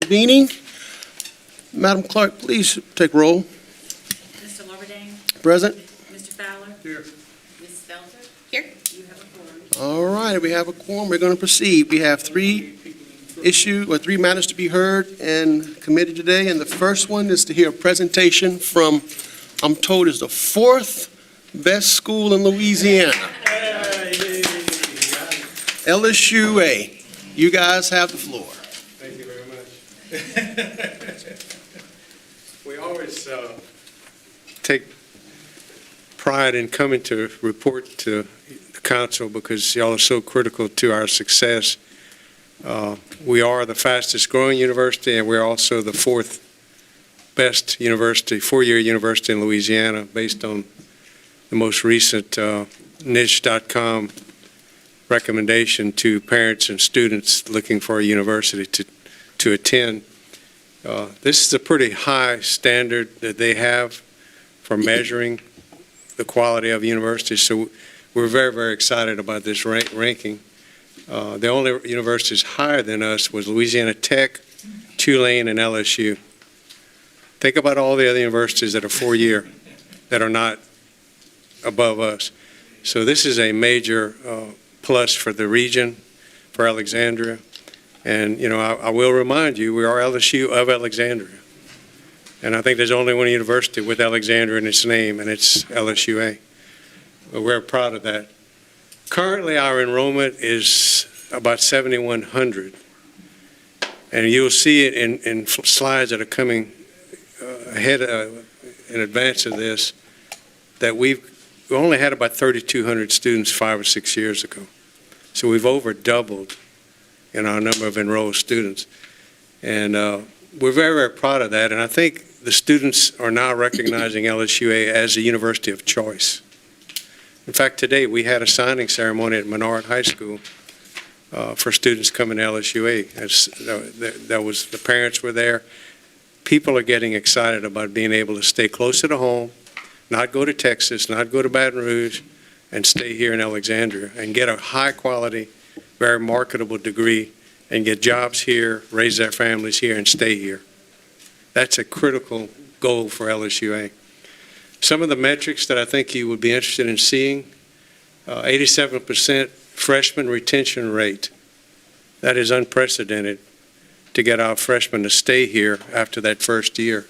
convening. Madam Clerk, please take roll. Mr. Lubberdain? Present. Mr. Fowler? Here. Ms. Stelter? Here. You have a quorum. All right, we have a quorum. We're going to proceed. We have three matters to be heard and committed today, and the first one is to hear a presentation from, I'm told, is the fourth best school in Louisiana. LSUA. You guys have the floor. Thank you very much. We always take pride in coming to report to the council because y'all are so critical to our success. We are the fastest growing university, and we're also the fourth best university, four-year university in Louisiana, based on the most recent niche.com recommendation to parents and students looking for a university to attend. This is a pretty high standard that they have for measuring the quality of universities, so we're very, very excited about this ranking. The only universities higher than us was Louisiana Tech, Tulane, and LSU. Think about all the other universities that are four-year that are not above us. So this is a major plus for the region, for Alexandria. And, you know, I will remind you, we are LSU of Alexandria. And I think there's only one university with Alexandria in its name, and it's LSUA. We're proud of that. Currently, our enrollment is about 7,100. And you'll see it in slides that are coming ahead in advance of this, that we only had about 3,200 students 5 or 6 years ago. So we've over doubled in our number of enrolled students. And we're very, very proud of that. And I think the students are now recognizing LSUA as a university of choice. In fact, today we had a signing ceremony at Menard High School for students coming to LSUA. The parents were there. People are getting excited about being able to stay closer to home, not go to Texas, not go to Baton Rouge, and stay here in Alexandria and get a high quality, very marketable degree and get jobs here, raise their families here, and stay here. That's a critical goal for LSUA. Some of the metrics that I think you would be interested in seeing, 87% freshman retention rate. That is unprecedented to get our freshmen to stay here after that first year.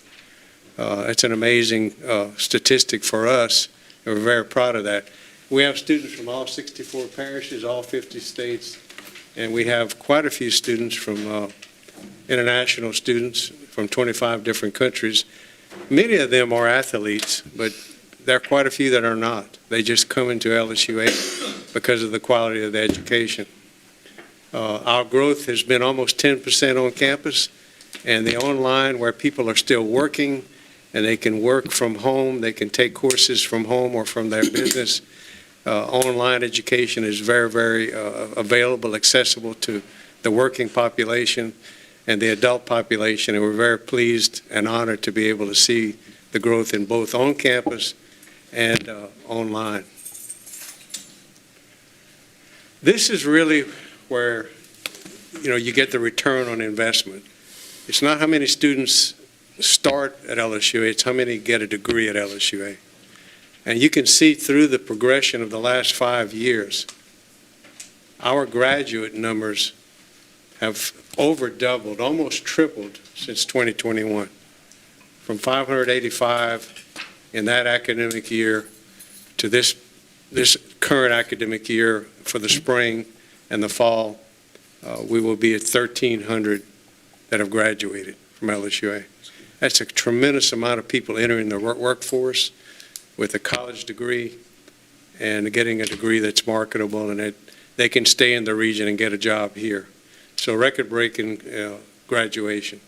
It's an amazing statistic for us, and we're very proud of that. We have students from all 64 parishes, all 50 states, and we have quite a few students from international students from 25 different countries. Many of them are athletes, but there are quite a few that are not. They just come into LSUA because of the quality of the education. Our growth has been almost 10% on campus, and the online where people are still working and they can work from home, they can take courses from home or from their business. Online education is very, very available, accessible to the working population and the adult population, and we're very pleased and honored to be able to see the growth in both on campus and online. This is really where, you know, you get the return on investment. It's not how many students start at LSUA, it's how many get a degree at LSUA. And you can see through the progression of the last 5 years, our graduate numbers have over doubled, almost tripled since 2021, from 585 in that academic year to this current academic year for the spring and the fall. We will be at 1,300 that have graduated from LSUA. That's a tremendous amount of people entering the workforce with a college degree and getting a degree that's marketable and that they can stay in the region and get a job here. So record-breaking graduation.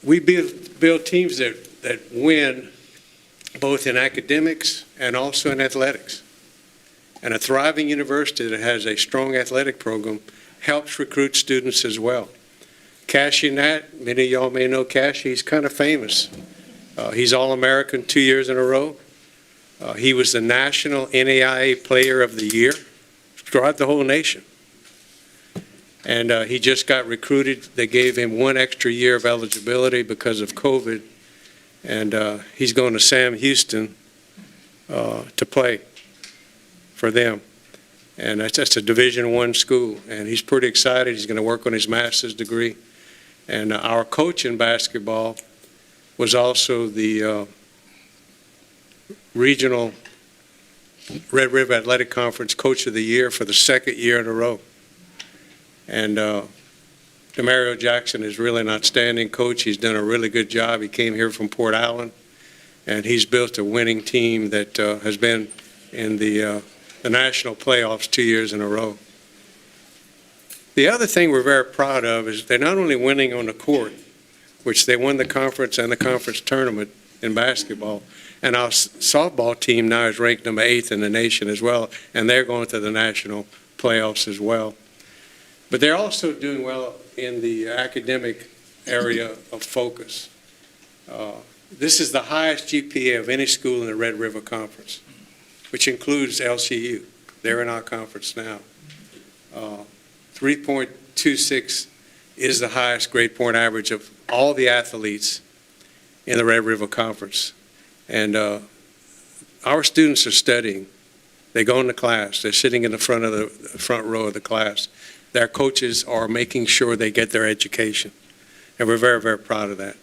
We build teams that win both in academics and also in athletics. And a thriving university that has a strong athletic program helps recruit students as well. Cashy Nat, many of y'all may know Cashy, he's kind of famous. He's All-American 2 years in a row. He was the National NAIA Player of the Year throughout the whole nation. And he just got recruited. They gave him 1 extra year of eligibility because of COVID. And he's going to Sam Houston to play for them. And that's a Division I school. And he's pretty excited. He's going to work on his master's degree. And our coach in basketball was also the regional Red River Athletic Conference Coach of the Year for the 2nd year in a row. And Demario Jackson is really an outstanding coach. He's done a really good job. He came here from Port Allen, and he's built a winning team that has been in the national playoffs 2 years in a row. The other thing we're very proud of is they're not only winning on the court, which they won the conference and the conference tournament in basketball, and our softball team now is ranked number 8th in the nation as well, and they're going to the national playoffs as well. But they're also doing well in the academic area of focus. This is the highest GPA of any school in the Red River Conference, which includes LCU. They're in our conference now. 3.26 is the highest grade point average of all the athletes in the Red River Conference. And our students are studying. They go into class. They're sitting in the front row of the class. Their coaches are making sure they get their education. And we're very, very proud of that.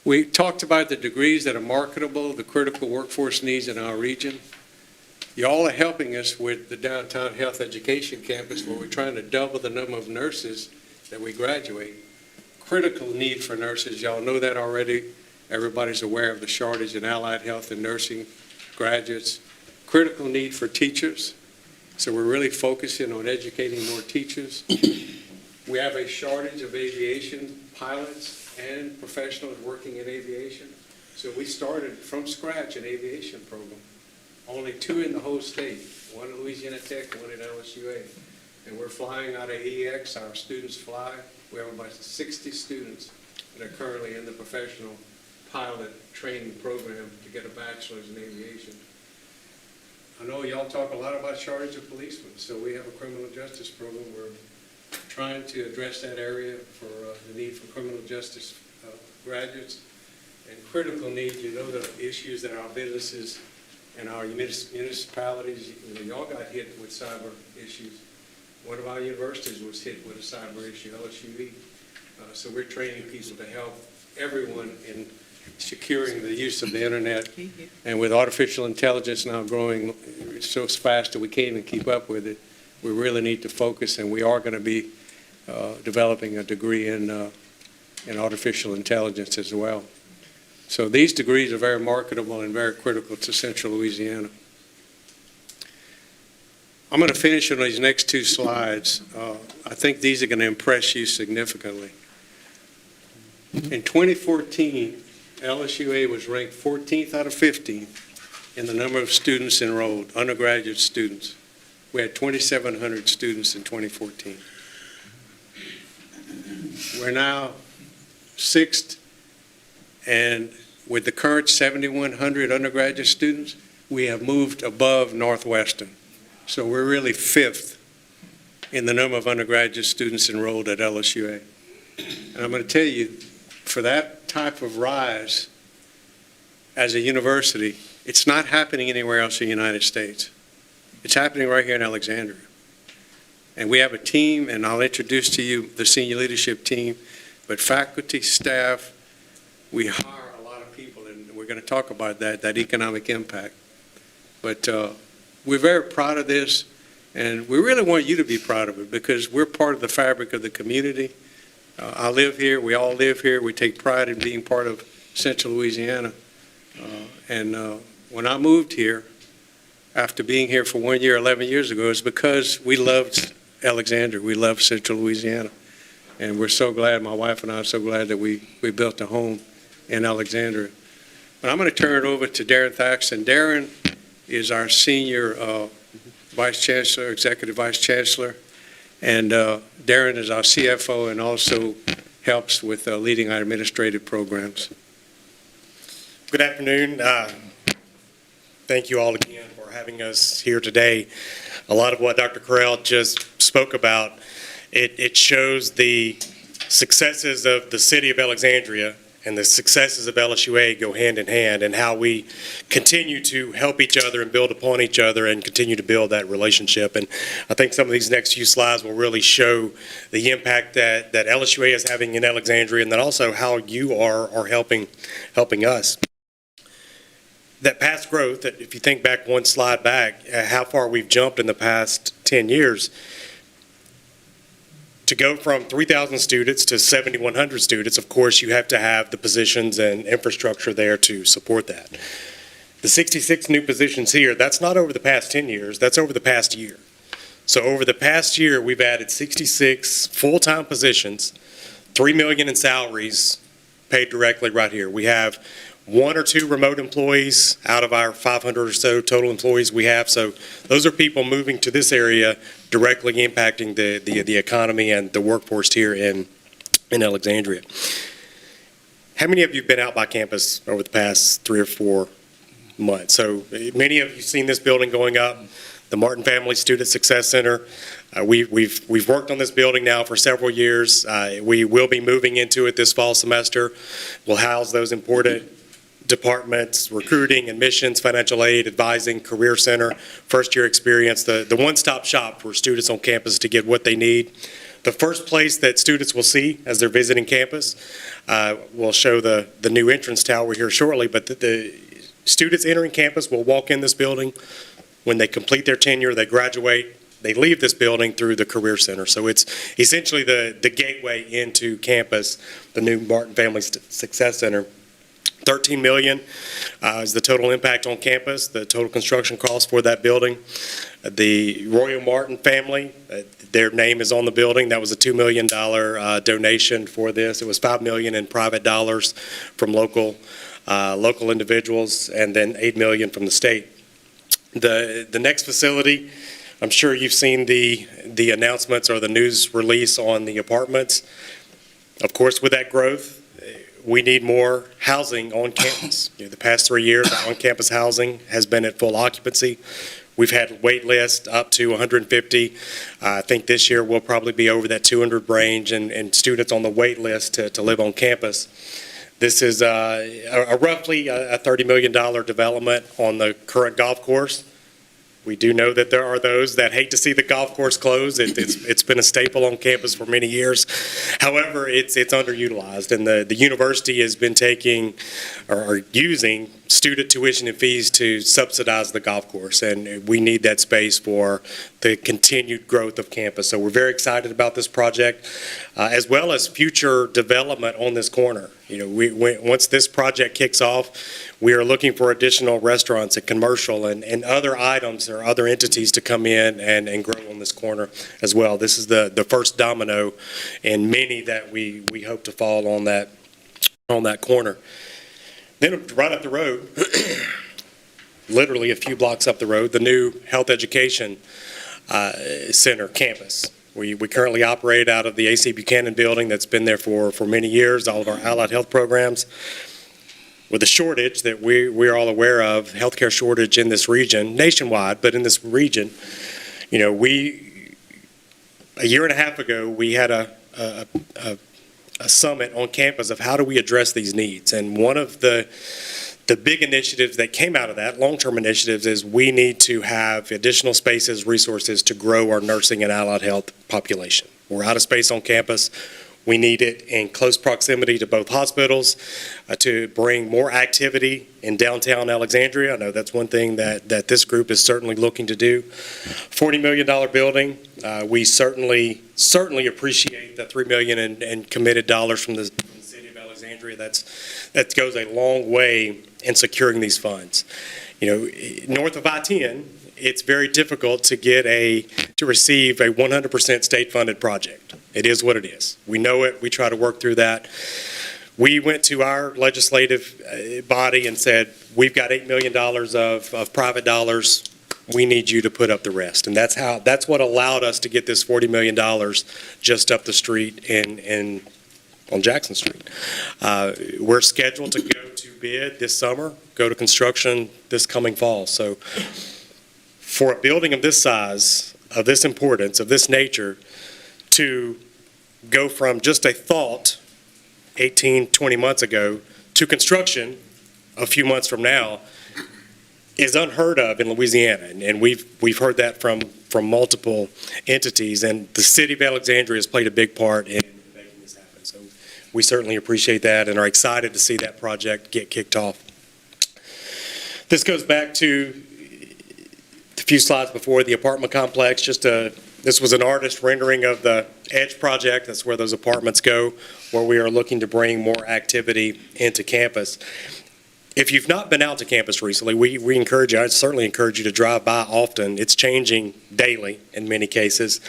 We talked about the degrees that are marketable, the critical workforce needs in our region. You all are helping us with the Downtown Health Education Campus, where we're trying to double the number of nurses that we graduate. Critical need for nurses. Y'all know that already. Everybody's aware of the shortage in allied health and nursing graduates. Critical need for teachers. So we're really focusing on educating more teachers. We have a shortage of aviation pilots and professionals working in aviation. So we started from scratch an aviation program. Only 2 in the whole state, 1 at Louisiana Tech, 1 at LSUA. And we're flying out of EX. Our students fly. We have about 60 students that are currently in the professional pilot training program to get a bachelor's in aviation. I know y'all talk a lot about shortage of policemen, so we have a criminal justice program. We're trying to address that area for the need for criminal justice graduates. And critical need, you know, the issues that our businesses and our municipalities, you know, y'all got hit with cyber issues. One of our universities was hit with a cyber issue, LSUE. So we're training people to help everyone in securing the use of the internet. And with artificial intelligence now growing so fast that we can't even keep up with it, we really need to focus, and we are going to be developing a degree in artificial intelligence as well. So these degrees are very marketable and very critical to Central Louisiana. I'm going to finish on these next 2 slides. I think these are going to impress you significantly. In 2014, LSUA was ranked 14th out of 15 in the number of students enrolled, undergraduate students. We had 2,700 students in 2014. We're now 6th, and with the current 7,100 undergraduate students, we have moved above Northwestern. So we're really 5th in the number of undergraduate students enrolled at LSUA. And I'm going to tell you, for that type of rise as a university, it's not happening anywhere else in the United States. It's happening right here in Alexandria. And we have a team, and I'll introduce to you the senior leadership team, but faculty, staff, we hire a lot of people, and we're going to talk about that economic impact. But we're very proud of this, and we really want you to be proud of it because we're part of the fabric of the community. I live here. We all live here. We take pride in being part of Central Louisiana. When I moved here, after being here for 1 year, 11 years ago, it's because we loved Alexandria. We loved Central Louisiana. And we're so glad, my wife and I are so glad that we built a home in Alexandria. But I'm going to turn it over to Darren Thaxton. Darren is our senior vice chancellor, executive vice chancellor. And Darren is our CFO and also helps with leading our administrative programs. Good afternoon. Thank you all again for for having us here today. A lot of what Dr. Correll just spoke about, it shows the successes of the city of Alexandria and the successes of LSUA go hand in hand, and how we continue to help each other and build upon each other and continue to build that relationship. And I think some of these next few slides will really show the impact that LSUA is having in Alexandria, and then also how you are helping us. That past growth, that if you think back one slide back, how far we've jumped in the past 10 years, to go from 3,000 students to 7,100 students, of course, you have to have the positions and infrastructure there to support that. The 66 new positions here, that's not over the past 10 years, that's over the past year. So over the past year, we've added 66 full-time positions, $3 million in salaries paid directly right here. We have 1 or 2 remote employees out of our 500 or so total employees we have. So those are people moving to this area, directly impacting the economy and the workforce here in Alexandria. How many of you have been out by campus over the past 3 or 4 months? So many of you have seen this building going up, the Martin Family Student Success Center. We've worked on this building now for several years. We will be moving into it this fall semester. We'll house those important departments: recruiting, admissions, financial aid, advising, career center, first year experience, the one-stop shop for students on campus to get what they need. The first place that students will see as they're visiting campus, we'll show the new entrance tower here shortly, but the students entering campus will walk in this building. When they complete their tenure, they graduate, they leave this building through the Career Center. So it's essentially the gateway into campus, the new Martin Family Success Center. $13 million is the total impact on campus, the total construction cost for that building. The Royal Martin family, their name is on the building. That was a $2 million donation for this. It was $5 million in private dollars from local individuals, and then $8 million from the state. The next facility, I'm sure you've seen the announcements or the news release on the apartments. Of course, with that growth, we need more housing on campus. The past 3 years, on-campus housing has been at full occupancy. We've had wait lists up to 150. I think this year we'll probably be over that 200 range, and students on the wait list to live on campus. This is roughly a $30 million development on the current golf course. We do know that there are those that hate to see the golf course close. It's been a staple on campus for many years. However, it's underutilized, and the university has been taking or using student tuition and fees to subsidize the golf course, and we need that space for the continued growth of campus. So we're very excited about this project, as well as future development on this corner. Once this project kicks off, we are looking for additional restaurants and commercial and other items or other entities to come in and grow on this corner as well. This is the first domino in many that we hope to fall on that corner. Then right up the road, literally a few blocks up the road, the new Health Education Center campus. We currently operate out of the A.C. Buchanan building that's been there for many years, all of our allied health programs. With a shortage that we're all aware of, healthcare shortage in this region, nationwide, but in this region, a year and a half ago, we had a summit on campus of how do we address these needs. And one of the big initiatives that came out of that, long-term initiatives, is we need to have additional spaces, resources to grow our nursing and allied health population. We're out of space on campus. We need it in close proximity to both hospitals to bring more activity in downtown Alexandria. I know that's one thing that this group is certainly looking to do. $40 million building. We certainly appreciate the $3 million in committed dollars from the city of Alexandria. That goes a long way in securing these funds. North of I-10, it's very difficult to receive a 100% state-funded project. It is what it is. We know it. We try to work through that. We went to our legislative body and said, we've got $8 million of private dollars. We need you to put up the rest. And that's what allowed us to get this $40 million just up the street on Jackson Street. We're scheduled to go to bid this summer, go to construction this coming fall. So for a building of this size, of this importance, of this nature, to go from just a thought 18, 20 months ago to construction a few months from now is unheard of in Louisiana. And we've heard that from multiple entities, and the city of Alexandria has played a big part in making this happen. So we certainly appreciate that and are excited to see that project get kicked off. This goes back to a few slides before, the apartment complex. This was an artist rendering of the Edge project. That's where those apartments go, where we are looking to bring more activity into campus. If you've not been out to campus recently, we encourage you, I certainly encourage you to drive by often. It's changing daily in many cases.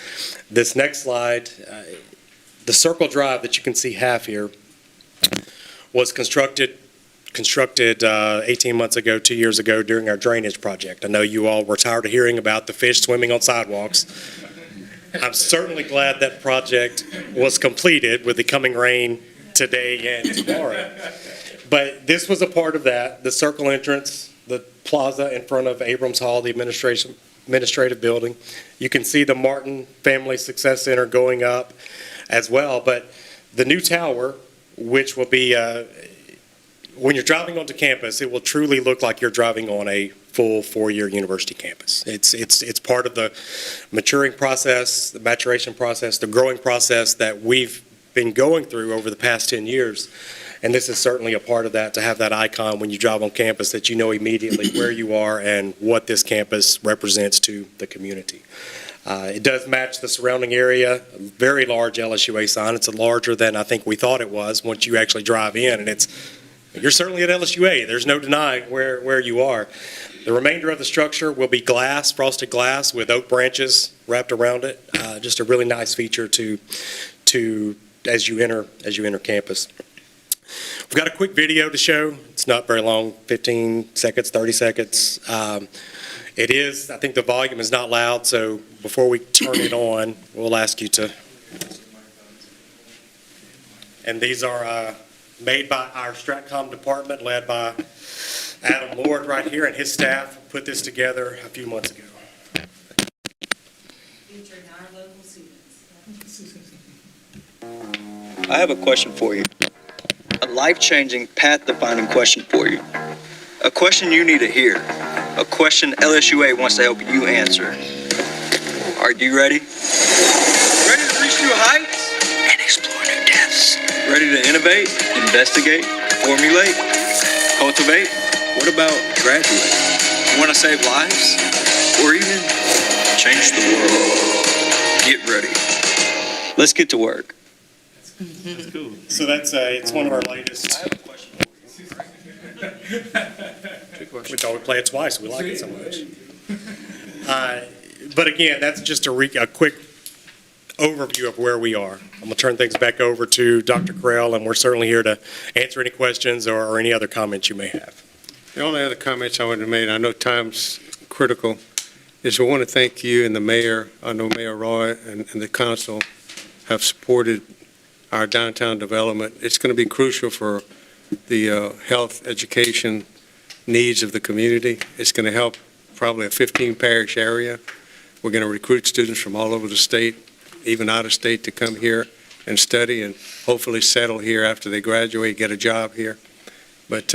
This next slide, the Circle Drive that you can see half here was constructed 18 months ago, 2 years ago during our drainage project. I know you all were tired of hearing about the fish swimming on sidewalks. I'm certainly glad that project was completed with the coming rain today and tomorrow. But this was a part of that, the circle entrance, the plaza in front of Abrams Hall, the administrative building. You can see the Martin Family Success Center going up as well. But the new tower, which will be, when you're driving onto campus, it will truly look like you're driving on a full 4-year university campus. It's part of the maturing process, the maturation process, the growing process that we've been going through over the past 10 years. And this is certainly a part of that, to have that icon when you drive on campus that you know immediately where you are and what this campus represents to the community. It does match the surrounding area, a very large LSUA sign. It's larger than I think we thought it was once you actually drive in, and you're certainly at LSUA. There's no denying where you are. The remainder of the structure will be glass, frosted glass with oak branches wrapped around it. Just a really nice feature to as you enter campus. We've got a quick video to show. It's not very long, 15 seconds, 30 seconds. It is, I think the volume is not loud, so before we turn it on, we'll ask you to. And these are made by our Stratcom department, led by Adam Lord right here, and his staff put this together a few months ago. Featuring our local students. I have a question for you. A life-changing, path-defining question for you. A question you need to hear. A question LSUA wants to help you answer. Are you ready? Ready to reach new heights and explore new depths? Ready to innovate, investigate, formulate, cultivate? What about graduate? Want to save lives? Or even change the world? Get ready. Let's get to work. That's cool. So it's one of our latest. I have a question for you. We thought we'd play it twice. We like it so much. But again, that's just a quick overview of where we are. I'm going to turn things back over to Dr. Correll, and we're certainly here to answer any questions or any other comments you may have. The only other comments I wanted to make, I know time's critical, is we want to thank you and the mayor. I know Mayor Roy and the council have supported our downtown development. It's going to be crucial for the health education needs of the community. It's going to help probably a 15 parish area. We're going to recruit students from all over the state, even out of state, to come here and study and hopefully settle here after they graduate, get a job here. But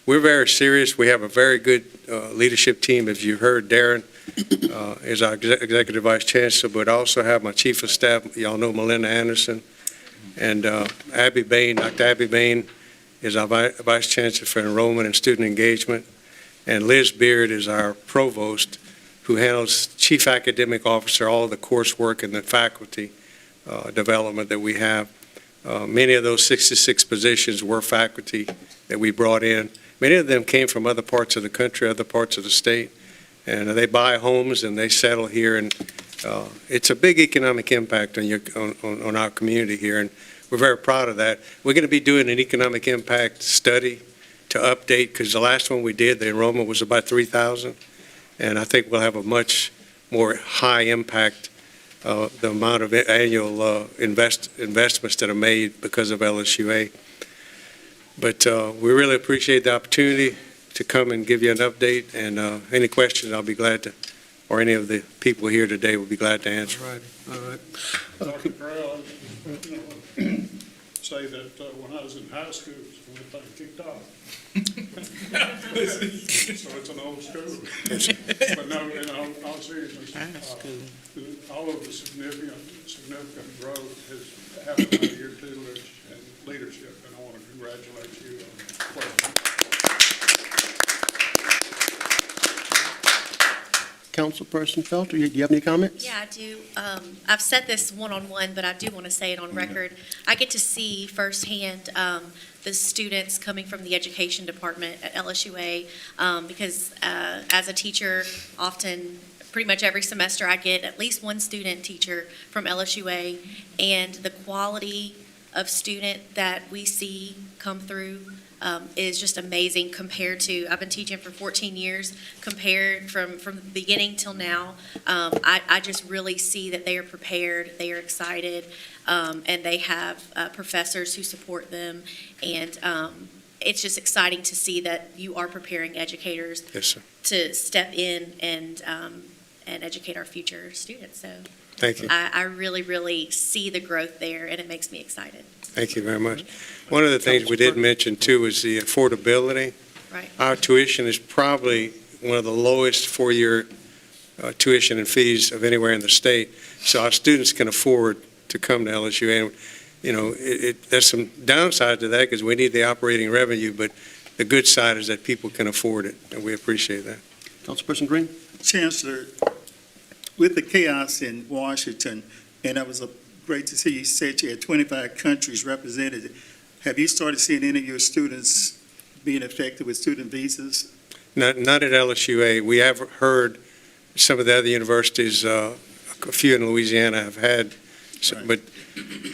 we're very serious. We have a very good leadership team. As you heard, Darren is our Executive Vice Chancellor, but I also have my Chief of Staff. Y'all know Melinda Anderson. And Abby Bain, Dr. Abby Bain is our Vice Chancellor for Enrollment and Student Engagement. And Liz Beard is our Provost, who handles Chief Academic Officer, all of the coursework and the faculty development that we have. Many of those 66 positions were faculty that we brought in. Many of them came from other parts of the country, other parts of the state. And they buy homes and they settle here, and it's a big economic impact on our community here, and we're very proud of that. We're going to be doing an economic impact study to update, because the last one we did, the enrollment was about 3,000, and I think we'll have a much more high impact, the amount of annual investments that are made because of LSUA. But we really appreciate the opportunity to come and give you an update, and any questions, I'll be glad to or any of the people here today will be glad to answer. All right, all right. Dr. Corral, say that when I was in high school, it was when the thing kicked off. So it's an old school. But no, in all seriousness, all of the significant growth has happened under your tutelage and leadership, and I want to congratulate you on that. Councilperson Felter, do you have any comments? Yeah, I do. I've said this one-on-one, but I do want to say it on record. I get to see firsthand the students coming from the education department at LSUA, because as a teacher, often, pretty much every semester, I get at least one student teacher from LSUA, and the quality of student that we see come through is just amazing compared to, I've been teaching for 14 years, compared from the beginning till now. I just really see that they are prepared, they are excited, and they have professors who support them. And it's just exciting to see that you are preparing educators Yes, sir. to step in and educate our future students. So Thank you. I really, really see the growth there, and it makes me excited. Thank you very much. One of the things we did mention, too, was the affordability. Right. Our tuition is probably one of the lowest four-year tuition and fees of anywhere in the state, so our students can afford to come to LSU. And, you know, there's some downside to that because we need the operating revenue, but the good side is that people can afford it, and we appreciate that. Councilperson Green? Chancellor, with the chaos in Washington, and that was great to see you said you had 25 countries represented. Have you started seeing any of your students being affected with student visas? Not at LSUA. We have heard some of the other universities, a few in Louisiana have had, Right. but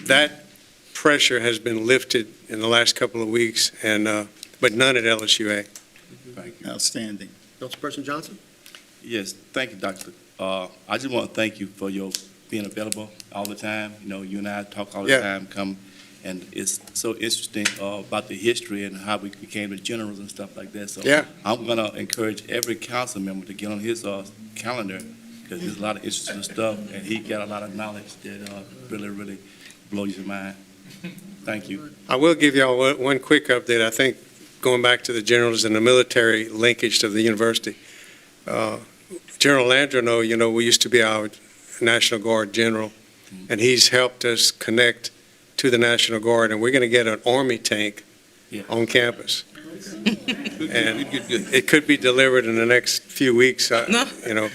that pressure has been lifted in the last couple of weeks, and but none at LSUA. Outstanding. Councilperson Johnson? Yes, thank you, Doctor. I just want to thank you for your being available all the time. You know, you and I talk all the Yeah. time, and it's so interesting about the history and how we became the generals and stuff like that. So Yeah. I'm going to encourage every council member to get on his calendar because there's a lot of interesting stuff, and he got a lot of knowledge that really, really blows your mind. Thank you. I will give y'all one quick update. I think going back to the generals and the military linkage to the university, General Landreneau, you know, we used to be our National Guard general, and he's helped us connect to the National Guard, and we're going to get an Army tank Yeah. on campus. And it could be delivered in the next few weeks, you know.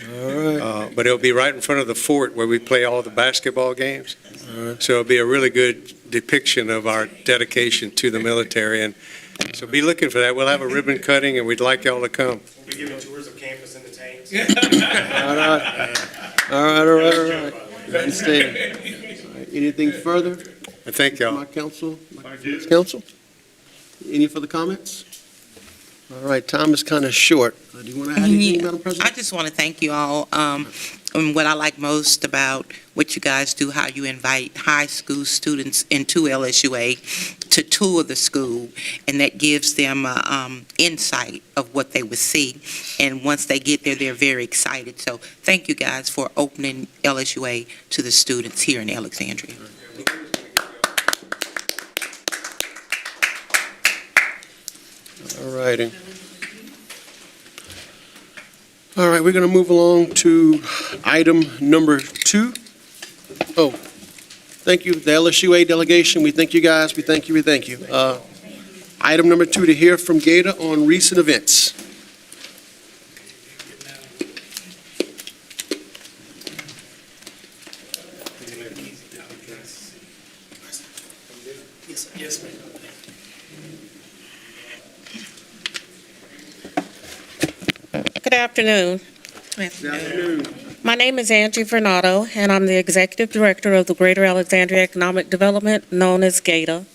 But it'll be right in front of the fort where we play all the basketball games. So it'll be a really good depiction of our dedication to the military. And so be looking for that. We'll have a ribbon cutting, and we'd like y'all to come. We're giving tours of campus in the tanks. All right. I understand. All right, anything further? And thank y'all. My council? Council? Any further comments? All right, time is kind of short. Do you want to add anything, Madam I President? just want to thank you all. And what I like most about what you guys do, how you invite high school students into LSUA to tour the school, and that gives them insight of what they would see. And once they get there, they're very excited. So thank you guys for opening LSUA to the students here in Alexandria. All righty. All right, we're going to move along to item number 2. Oh, thank you, the LSUA delegation. We thank you guys. We thank you. Item number 2, to hear from Gator on recent events. Good afternoon. My name is Angie Vernado, and I'm the Executive Director of the Greater Alexandria Economic Development, known as GATA.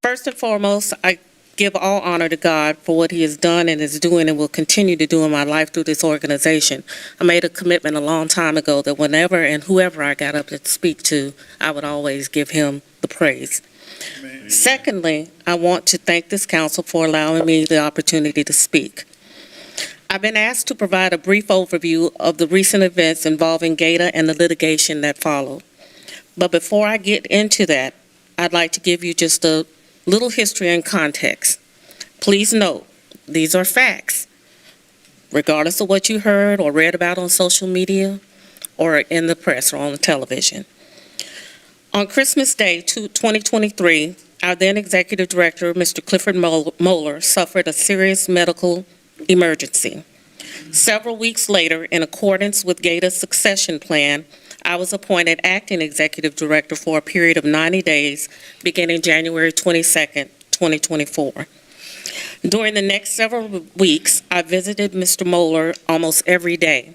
First and foremost, I give all honor to God for what He has done and is doing and will continue to do in my life through this organization. I made a commitment a long time ago that whenever and whoever I got up to speak to, I would always give Him the praise. Secondly, I want to thank this council for allowing me the opportunity to speak. I've been asked to provide a brief overview of the recent events involving Gator and the litigation that followed. But before I get into that, I'd like to give you just a little history and context. Please note, these are facts, regardless of what you heard or read about on social media or in the press or on the television. On Christmas Day 2023, our then Executive Director, Mr. Clifford Moeller, suffered a serious medical emergency. Several weeks later, in accordance with Gator's succession plan, I was appointed Acting Executive Director for a period of 90 days, beginning January 22nd, 2024. During the next several weeks, I visited Mr. Moeller almost every day.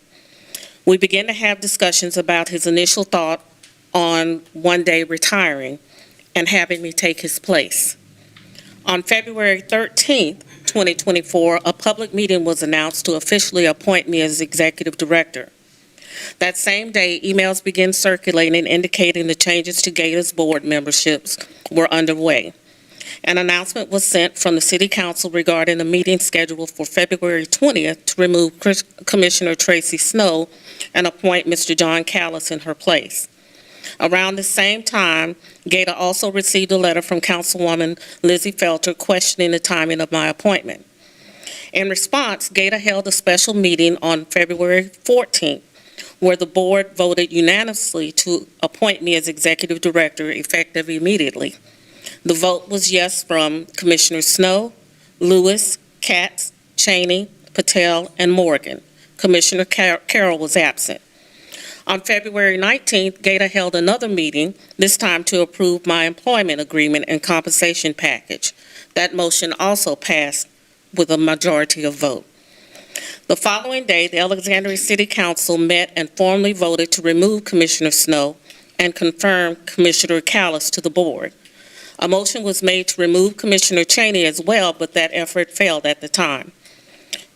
We began to have discussions about his initial thought on one day retiring and having me take his place. On February 13th, 2024, a public meeting was announced to officially appoint me as Executive Director. That same day, emails began circulating indicating the changes to Gator's board memberships were underway. An announcement was sent from the City Council regarding a meeting scheduled for February 20th to remove Commissioner Tracy Snow and appoint Mr. John Callis in her place. Around the same time, Gator also received a letter from Councilwoman Lizzie Felter questioning the timing of my appointment. In response, Gator held a special meeting on February 14th, where the board voted unanimously to appoint me as Executive Director effective immediately. The vote was yes from Commissioner Snow, Lewis, Katz, Cheney, Patel, and Morgan. Commissioner Carroll was absent. On February 19th, Gator held another meeting, this time to approve my employment agreement and compensation package. That motion also passed with a majority of vote. The following day, the Alexandria City Council met and formally voted to remove Commissioner Snow and confirm Commissioner Callis to the board. A motion was made to remove Commissioner Cheney as well, but that effort failed at the time.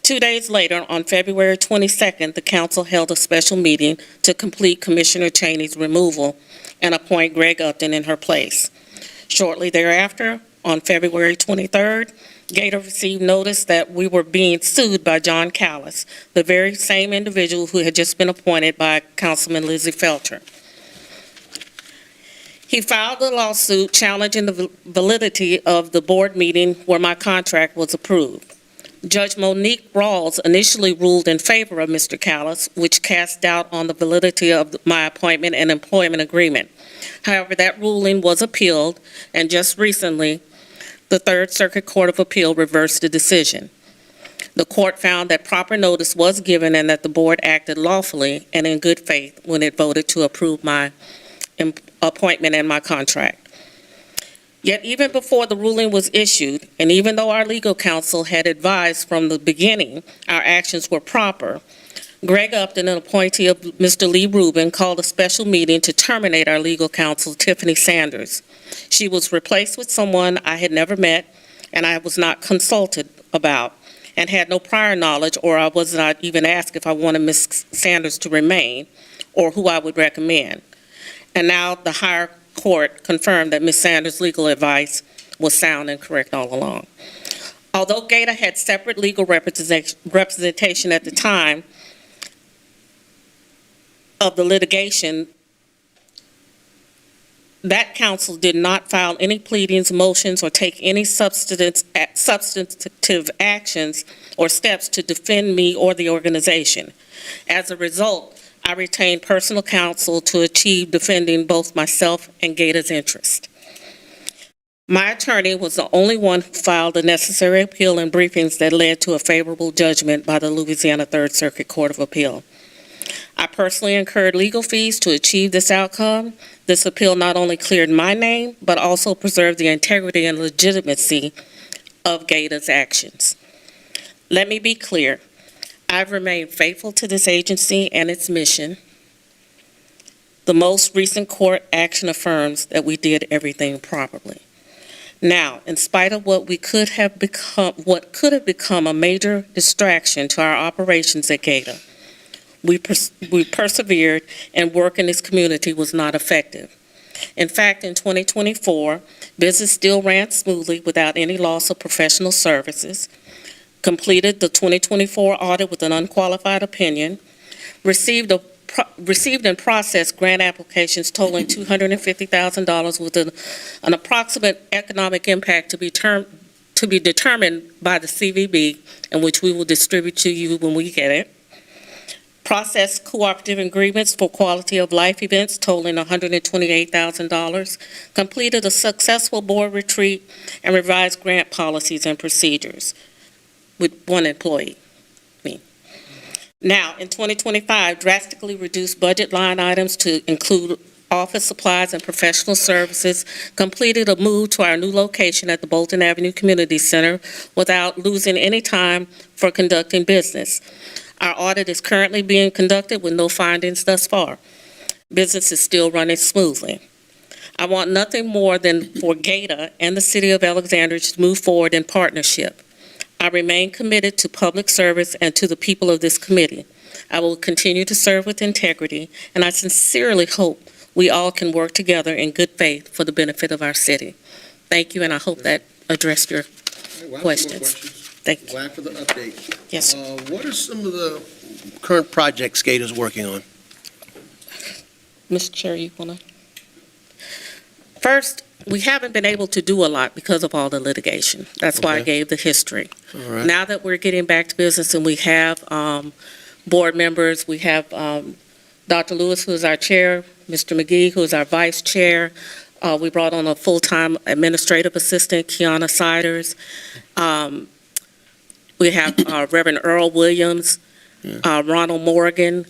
2 days later, on February 22nd, the council held a special meeting to complete Commissioner Cheney's removal and appoint Greg Upton in her place. Shortly thereafter, on February 23rd, Gator received notice that we were being sued by John Callis, the very same individual who had just been appointed by Councilman Lizzie Felter. He filed a lawsuit challenging the validity of the board meeting where my contract was approved. Judge Monique Rawls initially ruled in favor of Mr. Callis, which cast doubt on the validity of my appointment and employment agreement. However, that ruling was appealed, and just recently, the Third Circuit Court of Appeal reversed the decision. The court found that proper notice was given and that the board acted lawfully and in good faith when it voted to approve my appointment and my contract. Yet even before the ruling was issued, and even though our legal counsel had advised from the beginning our actions were proper, Greg Upton, an appointee of Mr. Lee Rubin, called a special meeting to terminate our legal counsel, Tiffany Sanders. She was replaced with someone I had never met and I was not consulted about and had no prior knowledge, or I was not even asked if I wanted Ms. Sanders to remain or who I would recommend. And now the higher court confirmed that Ms. Sanders' legal advice was sound and correct all along. Although Gator had separate legal representation at the time of the litigation, that counsel did not file any pleadings, motions, or take any substantive actions or steps to defend me or the organization. As a result, I retained personal counsel to achieve defending both myself and Gator's interest. My attorney was the only one who filed the necessary appeal and briefings that led to a favorable judgment by the Louisiana Third Circuit Court of Appeal. I personally incurred legal fees to achieve this outcome. This appeal not only cleared my name, but also preserved the integrity and legitimacy of Gator's actions. Let me be clear. I've remained faithful to this agency and its mission. The most recent court action affirms that we did everything properly. Now, in spite of what could have become a major distraction to our operations at Gator, we persevered, and work in this community was not effective. In fact, in 2024, business still ran smoothly without any loss of professional services. completed the 2024 audit with an unqualified opinion, received and processed grant applications totaling $250,000 with an approximate economic impact to be determined by the CVB, and which we will distribute to you when we get it. Processed cooperative agreements for quality of life events totaling $128,000. Completed a successful board retreat and revised grant policies and procedures with one employee, me. Now, in 2025, drastically reduced budget line items to include office supplies and professional services, completed a move to our new location at the Bolton Avenue Community Center without losing any time for conducting business. Our audit is currently being conducted with no findings thus far. Business is still running smoothly. I want nothing more than for GATA and the City of Alexandria to move forward in partnership. I remain committed to public service and to the people of this committee. I will continue to serve with integrity, and I sincerely hope we all can work together in good faith for the benefit of our city. Thank you, and I hope that addressed your questions. Thank you. Glad for the update. Yes, sir. What are some of the current projects GATA's working on? Mr. Chair, you want to? First, we haven't been able to do a lot because of all the litigation. That's why I Okay. gave the history. All right. Now that we're getting back to business and we have board members, we have Dr. Lewis, who is our chair, Mr. McGee, who is our vice chair. We brought on a full-time administrative assistant, Kiana Siders. We have Reverend Earl Williams, Ronald Morgan.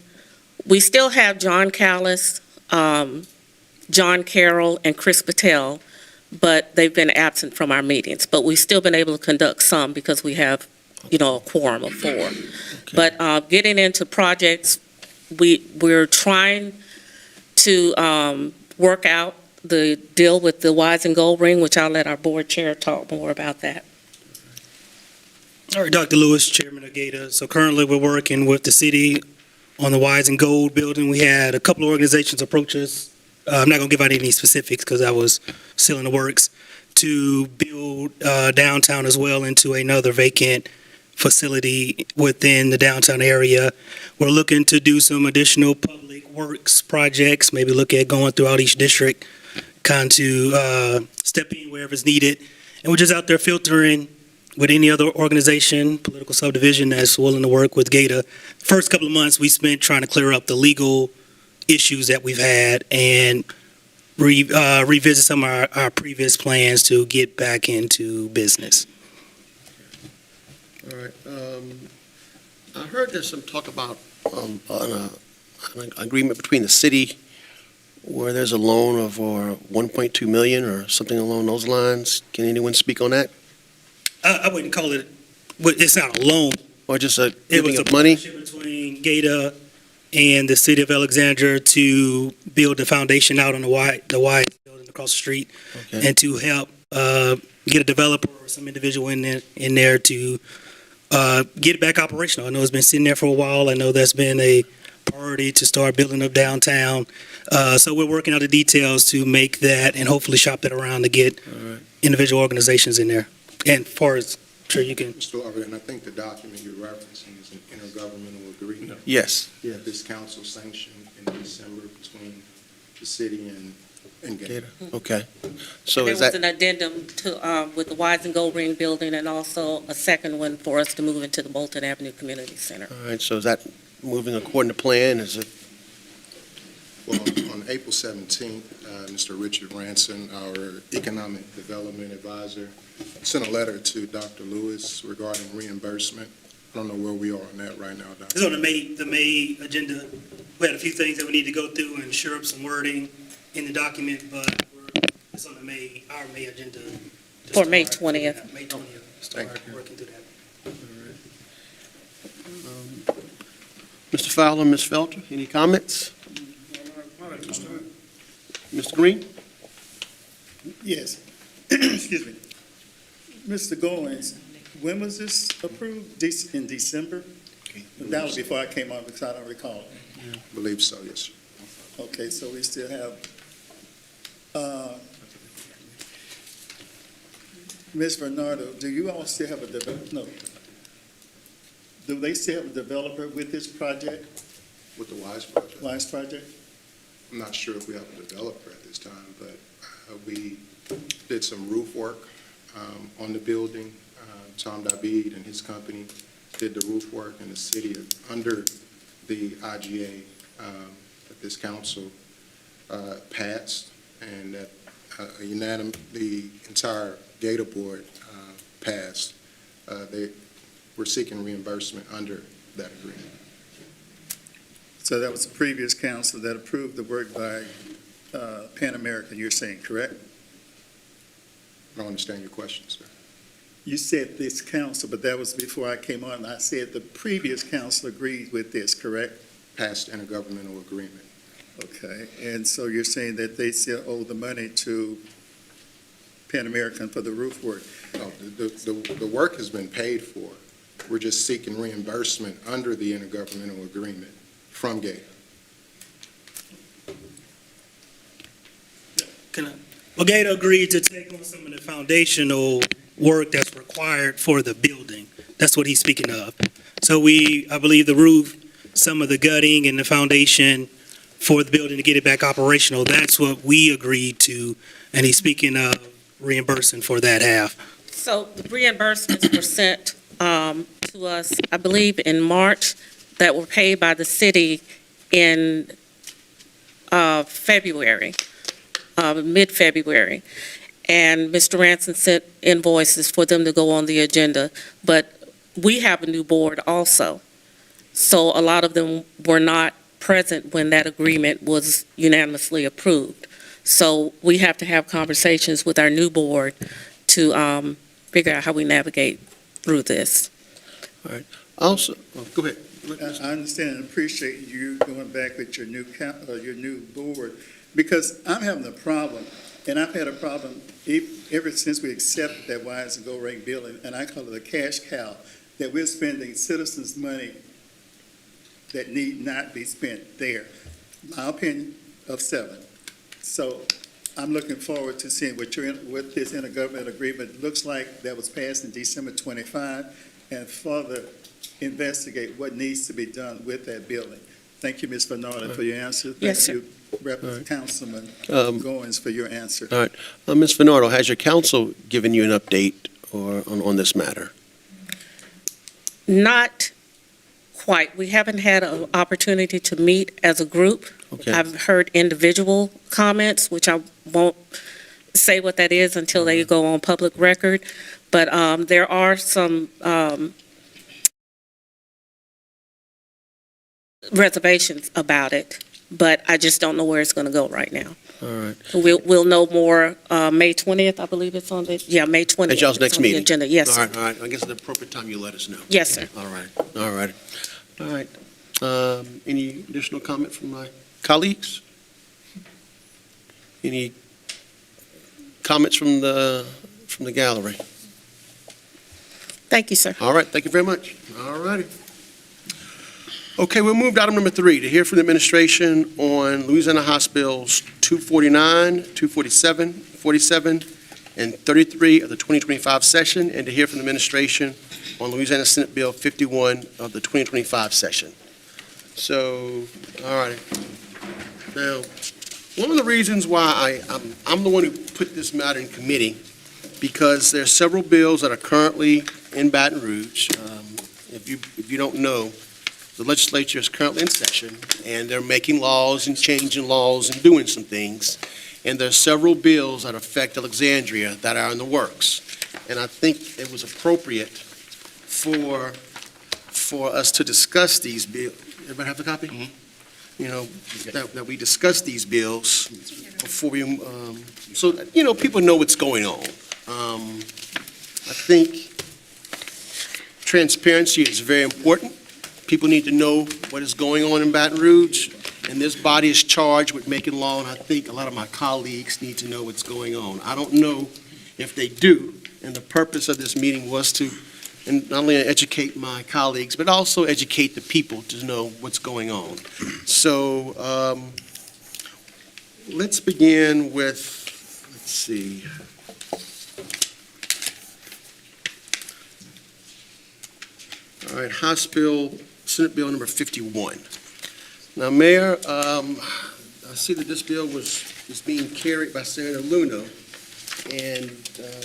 We still have John Callis, John Carroll, and Chris Patel, but they've been absent from our meetings. But we've still been able to conduct some because we have, a quorum of 4. But getting into projects, we're trying to work out the deal with the Wise and Gold Ring, which I'll let our board chair talk more about that. All right, Dr. Lewis, Chairman of GATA. So currently, we're working with the city on the Wise and Gold building. We had a couple of organizations approach us. I'm not going to give out any specifics because I was still in the works, to build downtown as well into another vacant facility within the downtown area. We're looking to do some additional public works projects, maybe look at going throughout each district, kind of step in wherever it's needed. And we're just out there filtering with any other organization, political subdivision that's willing to work with GATA. First couple of months we spent trying to clear up the legal issues that we've had and revisit some of our previous plans to get back into business. All right. I heard there's some talk about an agreement between the city where there's a loan of $1.2 million or something along those lines. Can anyone speak on that? I wouldn't call it, it's not a loan. Or just a It was giving a of money? partnership between GATA and the city of Alexandria to build the foundation out on the White building across the street, Okay. and to help get a developer or some individual in there to get it back operational. I know it's been sitting there for a while. I know that's been a priority to start building up downtown. So we're working out the details to make that and hopefully shop that around to get All right. individual organizations in there. And as far as, sure you can. Mr. Lovett, I think the document you're referencing is an intergovernmental agreement Yes. that this council sanctioned in December between the city and GATA. Okay. So There is was that, an addendum to, with the Wise and Gold Ring building, and also a second one for us to move into the Bolton Avenue Community Center. all right, so is that moving according to plan? Is it, Well, on April 17th, Mr. Richard Ranson, our economic development advisor, sent a letter to Dr. Lewis regarding reimbursement. I don't know where we are on that right now, Dr. It's on the May agenda. We had a few things that we need to go through and shore up some wording in the document, but it's on our May agenda. to For May start- 20th. yeah, May 20th, start working through that. Mr. Fowler, Ms. Felter, any comments? Mr. Green? Yes. Excuse me. Mr. Goins, when was this approved? In December? That was before I came on, because I don't recall. I believe so, yes, sir. Okay, so we still have, Ms. Bernardo, do you all still have no. do they still have a developer with this project, With the WISE project, Wise project? I'm not sure if we have a developer at this time, but we did some roof work on the building. Tom David and his company did the roof work, and the city, under the IGA that this council passed, and that the entire Gator Board passed. They were seeking reimbursement under that agreement. So that was the previous council that approved the work by Pan American, you're saying, correct? I don't understand your question, sir. You said this council, but that was before I came on. I said the previous council agreed with this, correct? Passed intergovernmental agreement. Okay, and so you're saying that they still owe the money to Pan American for the roof work? No, the work has been paid for. We're just seeking reimbursement under the intergovernmental agreement from Gator. Well, Gator agreed to take on some of the foundational work that's required for the building. That's what he's speaking of. So I believe the roof, some of the gutting and the foundation for the building to get it back operational, that's what we agreed to, and he's speaking of reimbursing for that half. So the reimbursements were sent to us, I believe, in March, that were paid by the city in February, mid-February. And Mr. Ranson sent invoices for them to go on the agenda. But we have a new board also. So a lot of them were not present when that agreement was unanimously approved. So we have to have conversations with our new board to figure out how we navigate through this. Also, go ahead. I understand and appreciate you going back with your new board, because I'm having a problem, and I've had a problem ever since we accepted that Wise and Gold Ring building, and I call it a cash cow, that we're spending citizens' money that need not be spent there. My opinion of 7. So I'm looking forward to seeing what this intergovernmental agreement looks like that was passed in December 25, and further investigate what needs to be done with that building. Thank you, Ms. Bernardo, for your answer. Yes, sir. Thank you, Councilman Goins, for your answer. All right. Ms. Bernardo, has your council given you an update on this matter? Not quite. We haven't had an opportunity to meet as a group. Okay. I've heard individual comments, which I won't say what that is until they go on public record. But there are some reservations about it, but I just don't know where it's going to go right now. All right. We'll know more May 20th, I believe it's on the, May 20th. At y'all's it's next on the meeting? agenda. Yes, All sir. right, all right. I guess at the appropriate time, you let us know. Yes, sir. All right, all right. All right. Any additional comment from my colleagues? Any comments from the gallery? Thank you, sir. All right, thank you very much. All righty. Okay, we'll move to item number 3, to hear from the administration on Louisiana House Bills 249, 247, 47, and 33 of the 2025 session, and to hear from the administration on Louisiana Senate Bill 51 of the 2025 session. So, all right. Now, one of the reasons why I'm the one who put this matter in committee, because there's several bills that are currently in Baton Rouge. If you don't know, the legislature is currently in session, and they're making laws and changing laws and doing some things. And there's several bills that affect Alexandria that are in the works. And I think it was appropriate for us to discuss these bills. Everybody have a copy? Mm-hmm. You know, that we discuss these bills before we, so that, you know, people know what's going on. I think transparency is very important. People need to know what is going on in Baton Rouge, and this body is charged with making law, and I think a lot of my colleagues need to know what's going on. I don't know if they do, and the purpose of this meeting was to not only educate my colleagues, but also educate the people to know what's going on. So let's begin with, let's see. All right, House Bill, Senate Bill number 51. Now, Mayor, I see that this bill is being carried by Senator Luna, and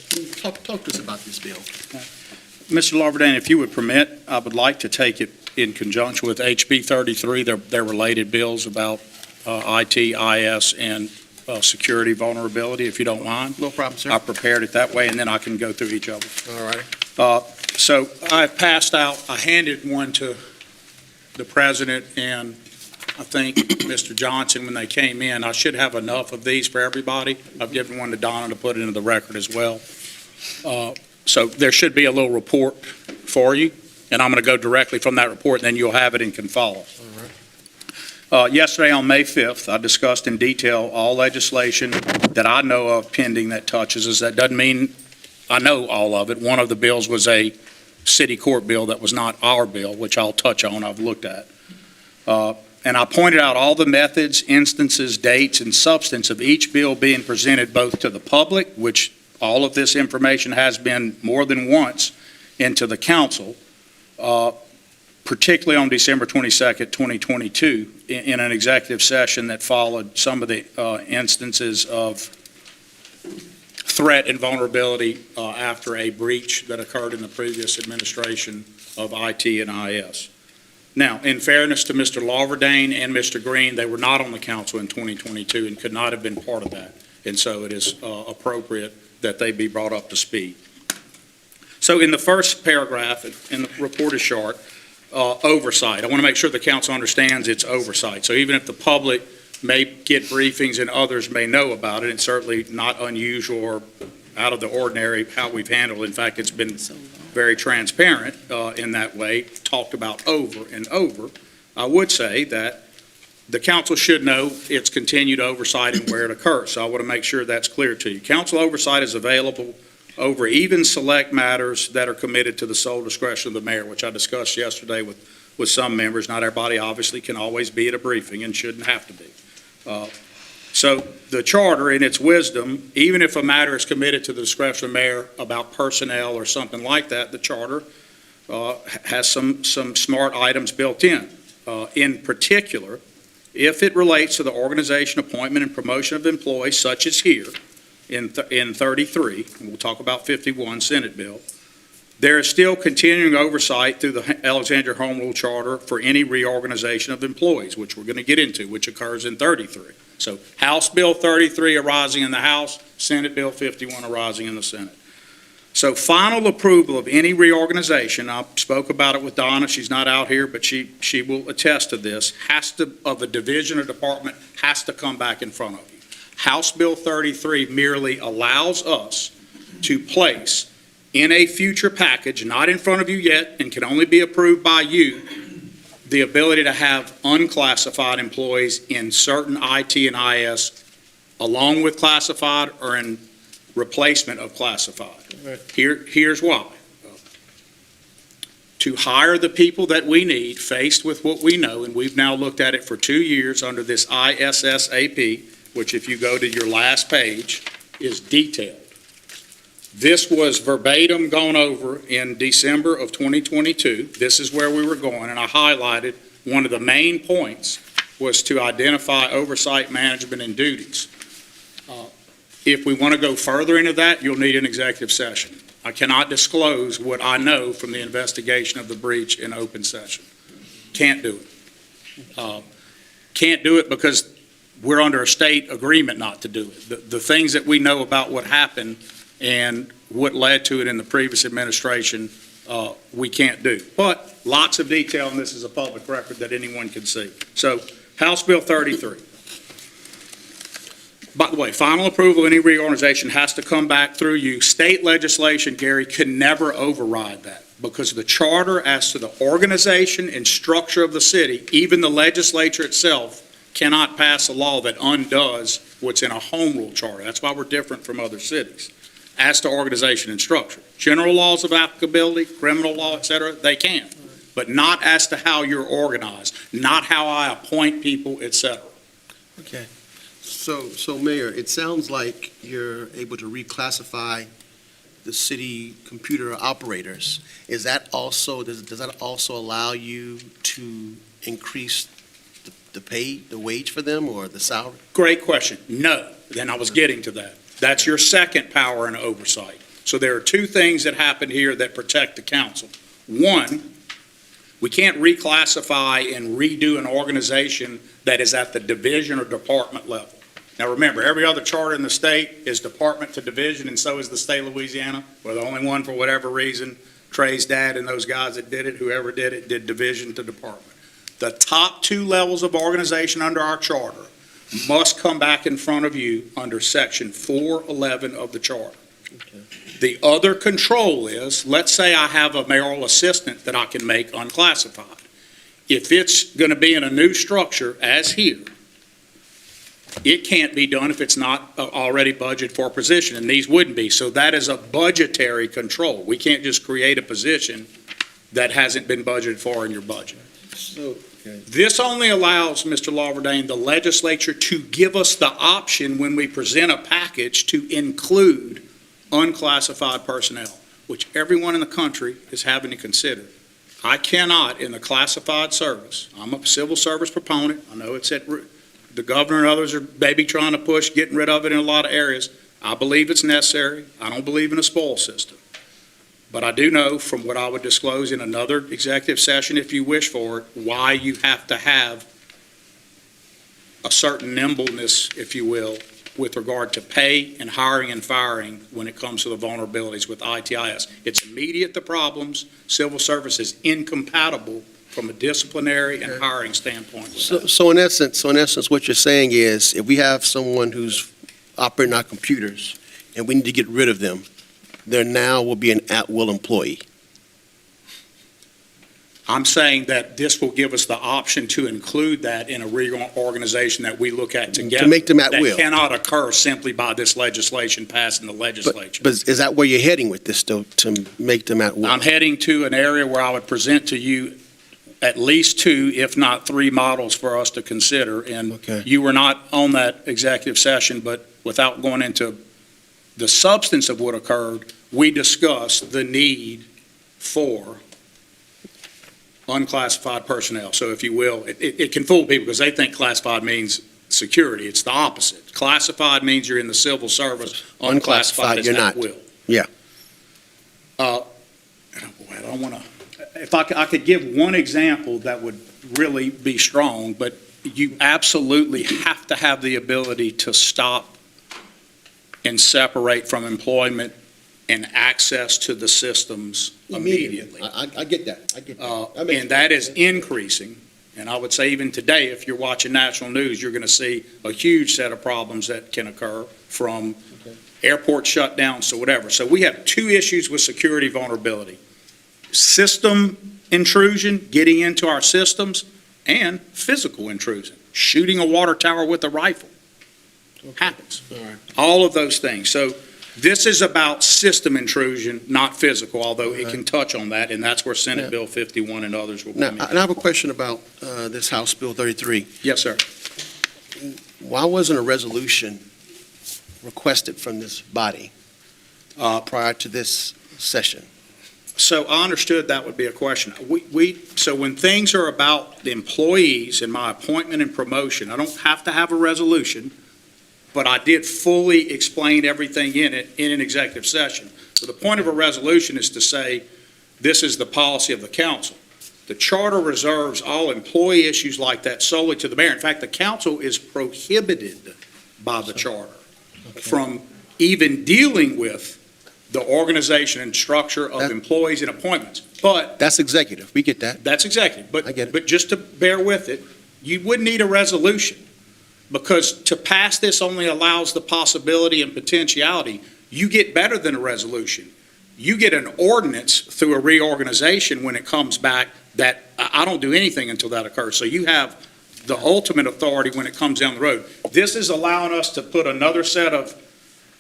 can you talk to us about this bill? Mr. Larverdane, if you would permit, I would like to take it in conjunction with HB 33. They're related bills about IT, IS, and security vulnerability, if you don't mind. No problem, sir. I prepared it that way, and then I can go through each of them. All right. So I handed one to the president and I think Mr. Johnson when they came in. I should have enough of these for everybody. I've given one to Donna to put into the record as well. So there should be a little report for you, and I'm going to go directly from that report, and then you'll have it and can follow. Yesterday on May 5th, I discussed in detail all legislation that I know of pending that touches us. That doesn't mean I know all of it. One of the bills was a city court bill that was not our bill, which I'll touch on, I've looked at. And I pointed out all the methods, instances, dates, and substance of each bill being presented both to the public, which all of this information has been more than once, and to the council, particularly on December 22nd, 2022, in an executive session that followed some of the instances of threat and vulnerability after a breach that occurred in the previous administration of IT and IS. Now, in fairness to Mr. Larverdane and Mr. Green, they were not on the council in 2022 and could not have been part of that. And so it is appropriate that they be brought up to speed. So in the first paragraph, and the report is short, oversight. I want to make sure the council understands it's oversight. So even if the public may get briefings and others may know about it, it's certainly not unusual or out of the ordinary how we've handled it. In fact, it's been very transparent in that way, talked about over and over. I would say that the council should know its continued oversight and where it occurs. So I want to make sure that's clear to you. Council oversight is available over even select matters that are committed to the sole discretion of the mayor, which I discussed yesterday with some members. Not everybody obviously can always be at a briefing and shouldn't have to be. So the charter, in its wisdom, even if a matter is committed to the discretion of the mayor about personnel or something like that, the charter has some smart items built in. In particular, if it relates to the organization, appointment, and promotion of employees, such as here in 33, and we'll talk about 51 Senate bill, there is still continuing oversight through the Alexandria Home Rule Charter for any reorganization of employees, which we're going to get into, which occurs in 33. So House Bill 33 arising in the House, Senate Bill 51 arising in the Senate. So final approval of any reorganization, I spoke about it with Donna, she's not out here, but she will attest to this, of a division or department, has to come back in front of you. House Bill 33 merely allows us to place in a future package, not in front of you yet, and can only be approved by you, the ability to have unclassified employees in certain IT and IS, along with classified or in replacement of classified. Here's why. To hire the people that we need, faced with what we know, and we've now looked at it for 2 years under this ISSAP, which if you go to your last page, is detailed. This was verbatim gone over in December of 2022. This is where we were going, and I highlighted one of the main points was to identify oversight, management, and duties. If we want to go further into that, you'll need an executive session. I cannot disclose what I know from the investigation of the breach in open session. Can't do it. Can't do it because we're under a state agreement not to do it. The things that we know about what happened and what led to it in the previous administration, we can't do. But lots of detail, and this is a public record that anyone can see. So, House Bill 33. By the way, final approval of any reorganization has to come back through you. State legislation, Gary, can never override that because the charter as to the organization and structure of the city, even the legislature itself, cannot pass a law that undoes what's in a home rule charter. That's why we're different from other cities. As to organization and structure. General laws of applicability, criminal law, et cetera, they can. But not as to how you're organized, not how I appoint people, et cetera. Okay. So Mayor, it sounds like you're able to reclassify the city computer operators, is that also, does that also allow you to increase the pay, the wage for them, or the salary? Great question. No, then I was getting to that. That's your second power and oversight. So there are two things that happen here that protect the council. One, we can't reclassify and redo an organization that is at the division or department level. Now, remember, every other charter in the state is department to division, and so is the state of Louisiana. We're the only one, for whatever reason, Trey's dad and those guys that did it, whoever did it, did division to department. The top two levels of organization under our charter must come back in front of you under Section 411 of the charter. The other control is, let's say I have a mayoral assistant that I can make unclassified. If it's going to be in a new structure, as here, it can't be done if it's not already budgeted for a position, and these wouldn't be. So that is a budgetary control. We can't just create a position that hasn't been budgeted for in your budget. This only allows, Mr. Lawverdane, the legislature to give us the option when we present a package to include unclassified personnel, which everyone in the country is having to consider. I cannot, in the classified service, I'm a civil service proponent, I know it's at, the governor and others are maybe trying to push getting rid of it in a lot of areas. I believe it's necessary. I don't believe in a spoil system. But I do know from what I would disclose in another executive session, if you wish for it, why you have to have a certain nimbleness, if you will, with regard to pay and hiring and firing when it comes to the vulnerabilities with ITIS. It's immediate, the problems. Civil service is incompatible from a disciplinary and hiring standpoint. So in essence, what you're saying is, if we have someone who's operating our computers and we need to get rid of them, there now will be an at-will employee. I'm saying that this will give us the option to include that in a reorganization that we look at together. To make them at will. That cannot occur simply by this legislation passing the legislature. But is that where you're heading with this, though, to make them at will? I'm heading to an area where I would present to you at least two, if not three models for us to consider. And Okay. you were not on that executive session, but without going into the substance of what occurred, we discussed the need for unclassified personnel. So if you will, it can fool people because they think classified means security. It's the opposite. Classified means you're in the civil service. Unclassified is you're at not. will. Yeah. Boy, I don't want to, if I could give one example that would really be strong, but you absolutely have to have the ability to stop and separate from employment and access to the systems immediately. I get that. I get that. And that is increasing. And I would say even today, if you're watching national news, you're going to see a huge set of problems that can occur from airport shutdowns to whatever. So we have two issues with security vulnerability. System intrusion, getting into our systems, and physical intrusion, shooting a water tower with a rifle. Happens. All right. All of those things. So this is about system intrusion, not physical, although it can touch on that, and that's where Senate Yeah. Bill 51 and others will Now, come in. and I have a question about this House Bill 33. Yes, sir. Why wasn't a resolution requested from this body prior to this session? So I understood that would be a question. So when things are about the employees and my appointment and promotion, I don't have to have a resolution, but I did fully explain everything in it in an executive session. So the point of a resolution is to say, this is the policy of the council. The charter reserves all employee issues like that solely to the mayor. In fact, the council is prohibited by the charter from even dealing with the organization and structure of employees and appointments. But That's executive. We get that. that's executive. I get it. But just to bear with it, you would need a resolution, because to pass this only allows the possibility and potentiality. You get better than a resolution. You get an ordinance through a reorganization when it comes back that I don't do anything until that occurs. So you have the ultimate authority when it comes down the road. This is allowing us to put another set of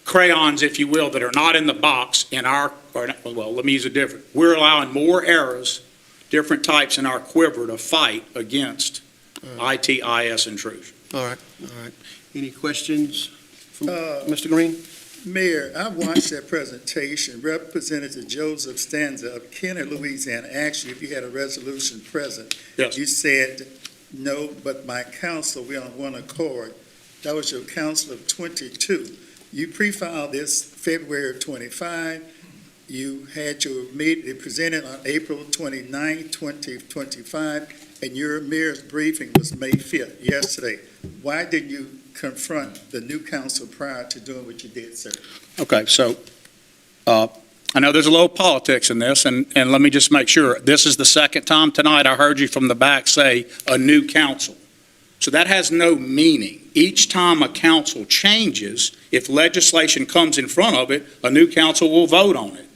crayons, if you will, that are not in the box in our, well, let me use it different. We're allowing more arrows, different types in our quiver to fight against ITIS intrusion. All right, all right. Any questions from Mr. Green? Mayor, I watched that presentation. Representative Joseph Stanza of Kenner, Louisiana, asked you if you had a resolution present. Yes. You said, no, but my council, we're on one accord. That was your council of 22. You pre-filed this February of 25. You had your meeting presented on April 29, 2025, and your mayor's briefing was May 5th, yesterday. Why didn't you confront the new council prior to doing what you did, sir? Okay, so I know there's a little politics in this, and let me just make sure. This is the second time tonight I heard you from the back say a new council. So that has no meaning. Each time a council changes, if legislation comes in front of it, a new council will vote on it.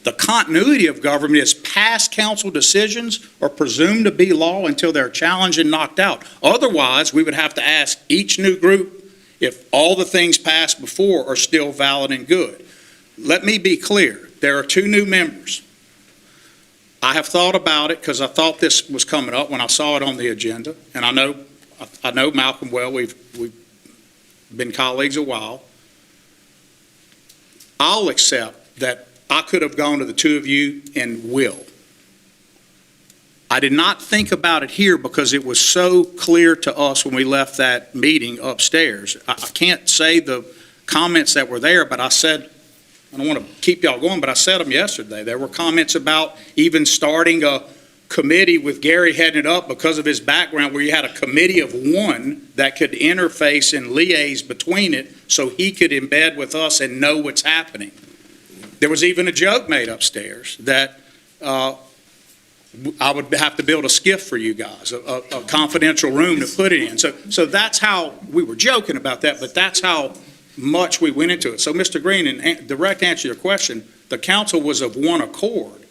The continuity of government is past council decisions are presumed to be law until they're challenged and knocked out. Otherwise, we would have to ask each new group if all the things passed before are still valid and good. Let me be clear. There are 2 new members. I have thought about it because I thought this was coming up when I saw it on the agenda, and I know Malcolm well. We've been colleagues a while. I'll accept that I could have gone to the 2 of you and will. I did not think about it here because it was so clear to us when we left that meeting upstairs. I can't say the comments that were there, but I said, I don't want to keep y'all going, but I said them yesterday. There were comments about even starting a committee with Gary heading it up because of his background, where you had a committee of 1 that could interface and liaise between it so he could embed with us and know what's happening. There was even a joke made upstairs that I would have to build a skiff for you guys, a confidential room to put it in. So that's how, we were joking about that, but that's how much we went into it. So, Mr. Green, in direct answer to your question, the council was of one accord.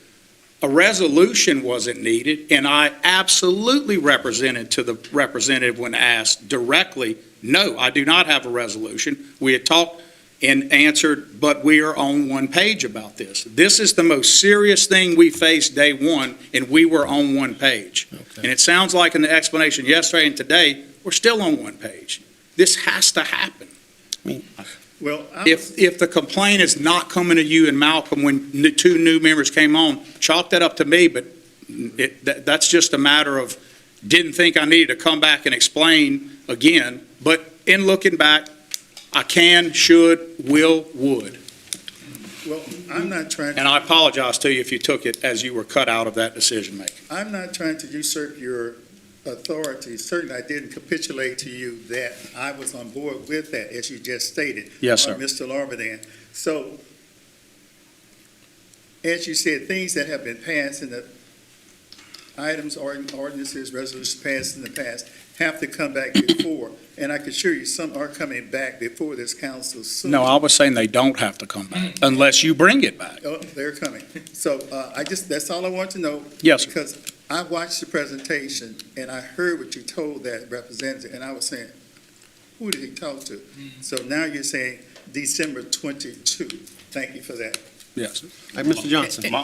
A resolution wasn't needed, and I absolutely represented to the representative when asked directly, no, I do not have a resolution. We had talked and answered, but we are on one page about this. This is the most serious thing we faced day 1, and we were on one page. Okay. And it sounds like in the explanation yesterday and today, we're still on one page. This has to happen. Well, If the complaint is not coming to you and Malcolm when 2 new members came on, chalk that up to me, but that's just a matter of didn't think I needed to come back and explain again. But in looking back, I can, should, will, would. well, I'm not trying to. And I apologize to you if you took it as you were cut out of that decision making. I'm not trying to usurp your authority. Certainly, I didn't capitulate to you that I was on board with that, as you just stated. Yes, sir. Mr. Larvadan. So, as you said, things that have been passed in the items, ordinances, resolutions passed in the past have to come back before. And I can assure you, some are coming back before this council soon. No, I was saying they don't have to come back unless you bring it back. Oh, they're coming. So that's all I want to know. Yes, sir. Because I watched the presentation and I heard what you told that representative, and I was saying, who did he talk to? So now you're saying December 22. Thank you for that. Yes. Hey, Mr. Johnson.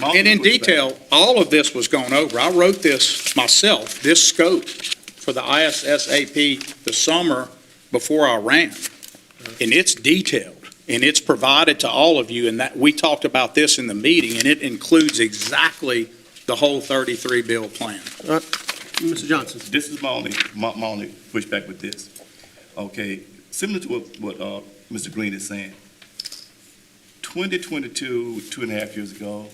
And in detail, all of this was gone over. I wrote this myself, this scope for the ISSAP the summer before I ran. And it's detailed, and it's provided to all of you, and that we talked about this in the meeting, and it includes exactly the whole 33 bill plan. Mr. Johnson. This is my only pushback with this. Okay, similar to what Mr. Green is saying. 2022, 2.5 years ago,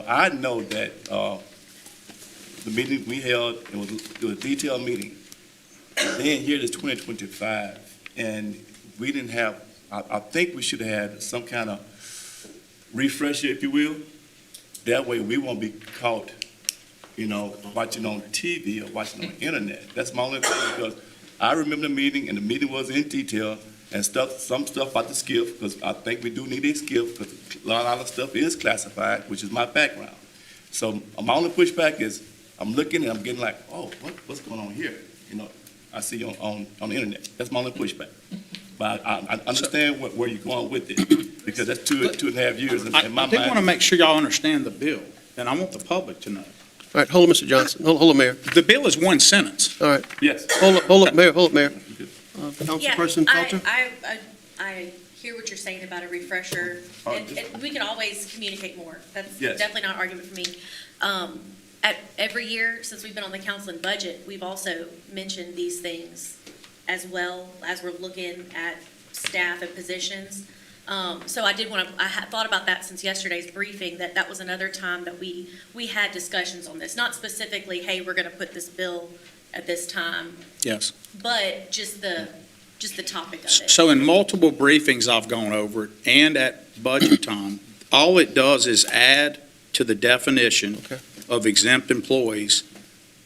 I know that the meeting we held, it was a detailed meeting. Then here it is 2025, and we didn't have, I think we should have had some kind of refresher, if you will. That way we won't be caught, watching on TV or watching on the internet. That's my only thing, because I remember the meeting, and the meeting was in detail, and some stuff about the skiff, because I think we do need a skiff, because a lot of stuff is classified, which is my background. So my only pushback is, I'm looking and I'm getting like, oh, what's going on here? I see on the internet. That's my only pushback. But I understand where you're going with it, because that's 2.5 years in my mind. I did want to make sure y'all understand the bill, and I want the public to know. All right, hold on, Mr. Johnson. Hold on, Mayor. The bill is one sentence. All right. Yes. Hold up, Mayor. Councilperson Yeah, Felter? I hear what you're saying about a refresher, and we can always communicate more. That's Yes. definitely not an argument for me. At every year, since we've been on the council and budget, we've also mentioned these things as well as we're looking at staff and positions. So I did want to, I had thought about that since yesterday's briefing, that was another time that we had discussions on this. Not specifically, hey, we're going to put this bill at this time, Yes. but just the topic of it. So in multiple briefings I've gone over it, and at budget time, all it does is add to the definition of exempt employees,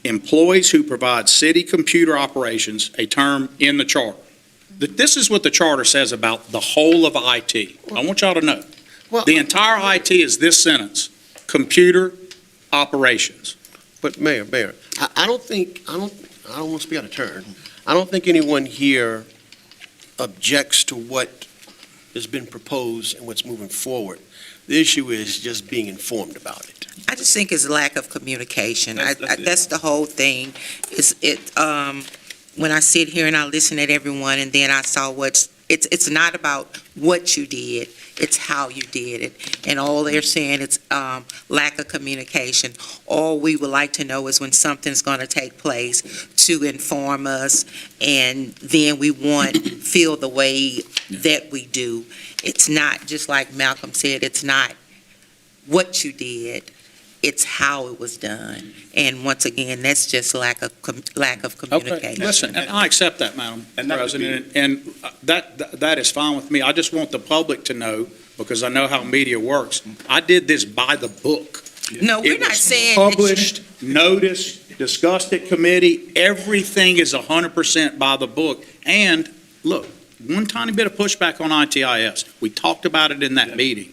employees who provide city computer operations, a term in the charter. This is what the charter says about the whole of IT. I want y'all to know. Well, The entire IT is this sentence, computer operations. But Mayor, I don't want to speak out of turn. I don't think anyone here objects to what has been proposed and what's moving forward. The issue is just being informed about it. I just think it's lack of communication. That's it. That's the whole thing. When I sit here and I listen at everyone, and then I saw it's not about what you did, it's how you did it. And all they're saying is lack of communication. All we would like to know is when something's going to take place to inform us, and then we feel the way that we do. It's not, just like Malcolm said, it's not what you did, it's how it was done. And once again, that's just lack of communication. Okay, listen, and I accept that, Madam And not to be- President, and that is fine with me. I just want the public to know, because I know how media works, I did this by the book. No, we're It not was saying. that you- Published, noticed, discussed at committee, everything is 100% by the book. And, look, one tiny bit of pushback on ITIS. We talked about it in that meeting.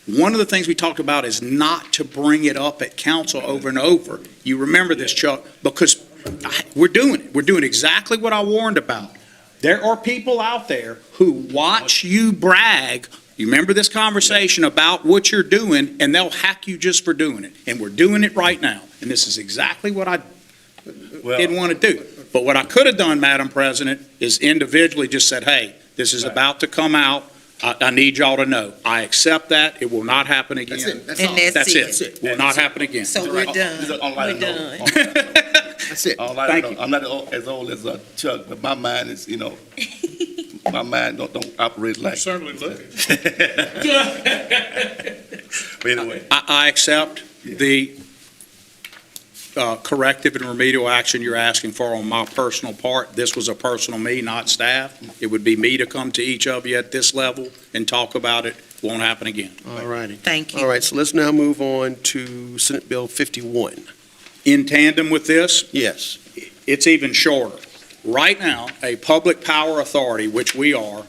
One of the things we talked about is not to bring it up at council over and over. You remember this, Chuck, because we're doing it. We're doing exactly what I warned about. There are people out there who watch you brag. You remember this conversation about what you're doing, and they'll hack you just for doing it. And we're doing it right now. And this is exactly what I didn't want to do. But what I could have done, Madam President, is individually just said, hey, this is about to come out. I need y'all to know. I accept that. It will not happen again. That's it. That's And all. that's That's it. it. Will not happen again. So we're done. We're done. That's it. Thank you. I'm not as old as Chuck, but my mind is, my mind don't operate like. Certainly looking. But anyway, I accept the corrective and remedial action you're asking for on my personal part. This was a personal me, not staff. It would be me to come to each of you at this level and talk about it. Won't happen again. All righty. Thank you. All right, so let's now move on to Senate Bill 51. In tandem with this, Yes. it's even shorter. Right now, a public power authority, which we are,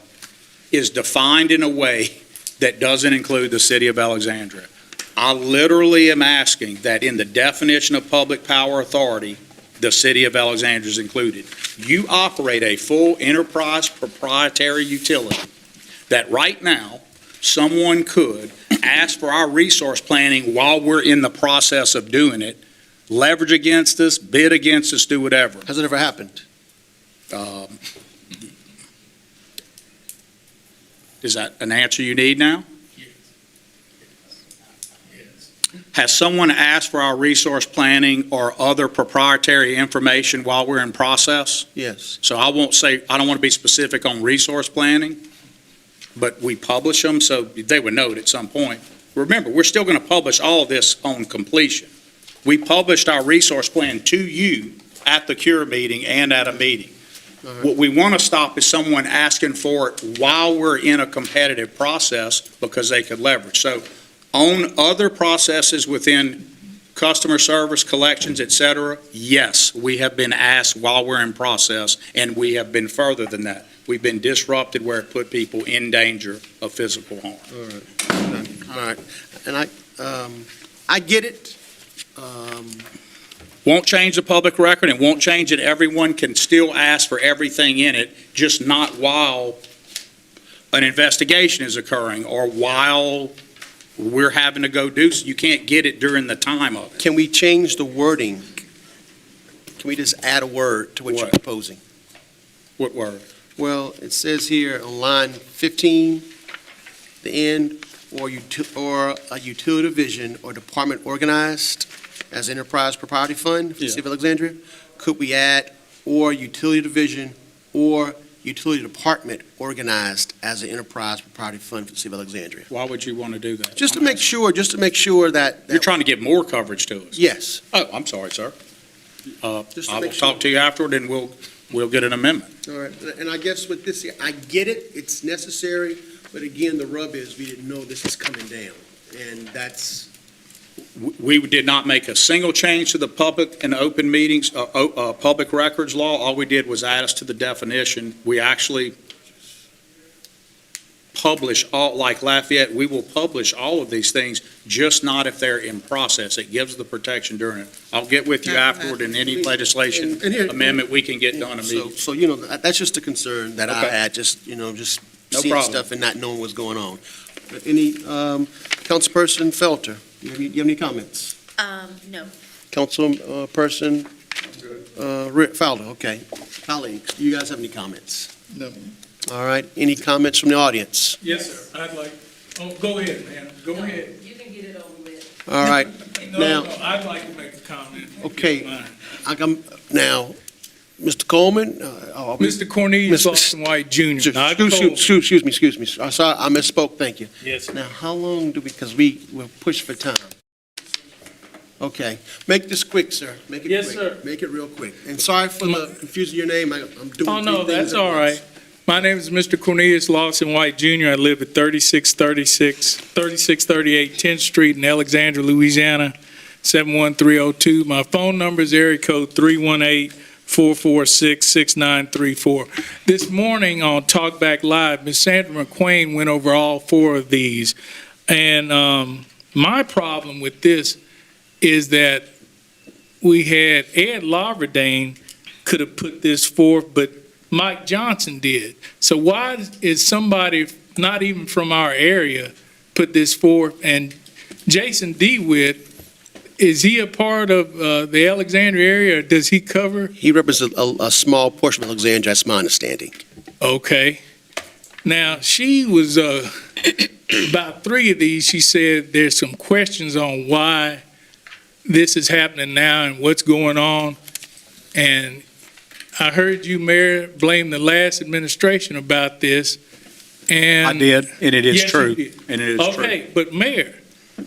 is defined in a way that doesn't include the city of Alexandria. I literally am asking that in the definition of public power authority, the city of Alexandria is included. You operate a full enterprise proprietary utility that right now, someone could ask for our resource planning while we're in the process of doing it, leverage against us, bid against us, do whatever. Has it ever happened? Is that an answer you need now? Has someone asked for our resource planning or other proprietary information while we're in process? Yes. So I won't say, I don't want to be specific on resource planning, but we publish them, so they would know it at some point. Remember, we're still going to publish all of this on completion. We published our resource plan to you at the CURE meeting and at a meeting. What we want to stop is someone asking for it while we're in a competitive process because they could leverage. So on other processes within customer service, collections, et cetera, yes, we have been asked while we're in process, and we have been further than that. We've been disrupted where it put people in danger of physical harm. All right. And I get it. Won't change the public record and won't change it. Everyone can still ask for everything in it, just not while an investigation is occurring or while we're having to go do, you can't get it during the time of it. Can we change the wording? Can we just add a word to what you're What? proposing? What word? Well, it says here on line 15, the end, or a utility division or department organized as enterprise property fund for the City of Alexandria? Could we add or utility division or utility department organized as an enterprise property fund for the City of Alexandria? Why would you want to do that? Just to make sure that. You're trying to get more coverage to us. Yes. Oh, I'm sorry, sir. Just to I will make sure. talk to you afterward, and we'll get an amendment. All right, and I guess with this, I get it, it's necessary, but again, the rub is, we didn't know this is coming down, and that's, We did not make a single change to the public and open meetings, public records law. All we did was add us to the definition. We actually publish all, like Lafayette, we will publish all of these things, just not if they're in process. It gives the protection during it. I'll get with you afterward in any legislation And here- amendment we can get done immediately. so, that's just a concern that I Okay. had, just No seeing problem. stuff and not knowing what's going on. But any, Councilperson Felter, you have any comments? No. Councilperson, Fowler, okay. Colleagues, do you guys have any comments? No. All right, any comments from the audience? Yes, sir. I'd like, go ahead, man. Go ahead. You can get it over with. All right, Now- I'd like to make a comment. okay, now, Mr. Coleman? Mr. Cornelius Mr. Lawson White Jr. Now, I Excuse me. I'm sorry, I misspoke, thank you. Yes, Now, how long do we, because we're pushed for time. Okay, make this quick, sir. Make it Yes, quick. sir. Make it real quick. And sorry for the confusing your name, I'm doing Oh, no, three things that's at all once. right. My name is Mr. Cornelius Lawson White Jr. I live at 3638 10th Street in Alexandria, Louisiana, 71302. My phone number is area code 318-446-6934. This morning on Talkback Live, Ms. Sandra McQueen went over all four of these. And my problem with this is that we had Ed Laverdane could have put this forth, but Mike Johnson did. So why is somebody not even from our area put this forth? And Jason DeWitt, is he a part of the Alexandria area, or does he cover? He represents a small portion of Alexandria, that's my understanding. Okay. Now, she was, about three of these, she said there's some questions on why this is happening now and what's going on. And I heard you, Mayor, blame the last administration about this, and... I did, and it is Yes, you true. did. And it is true. Okay, but Mayor,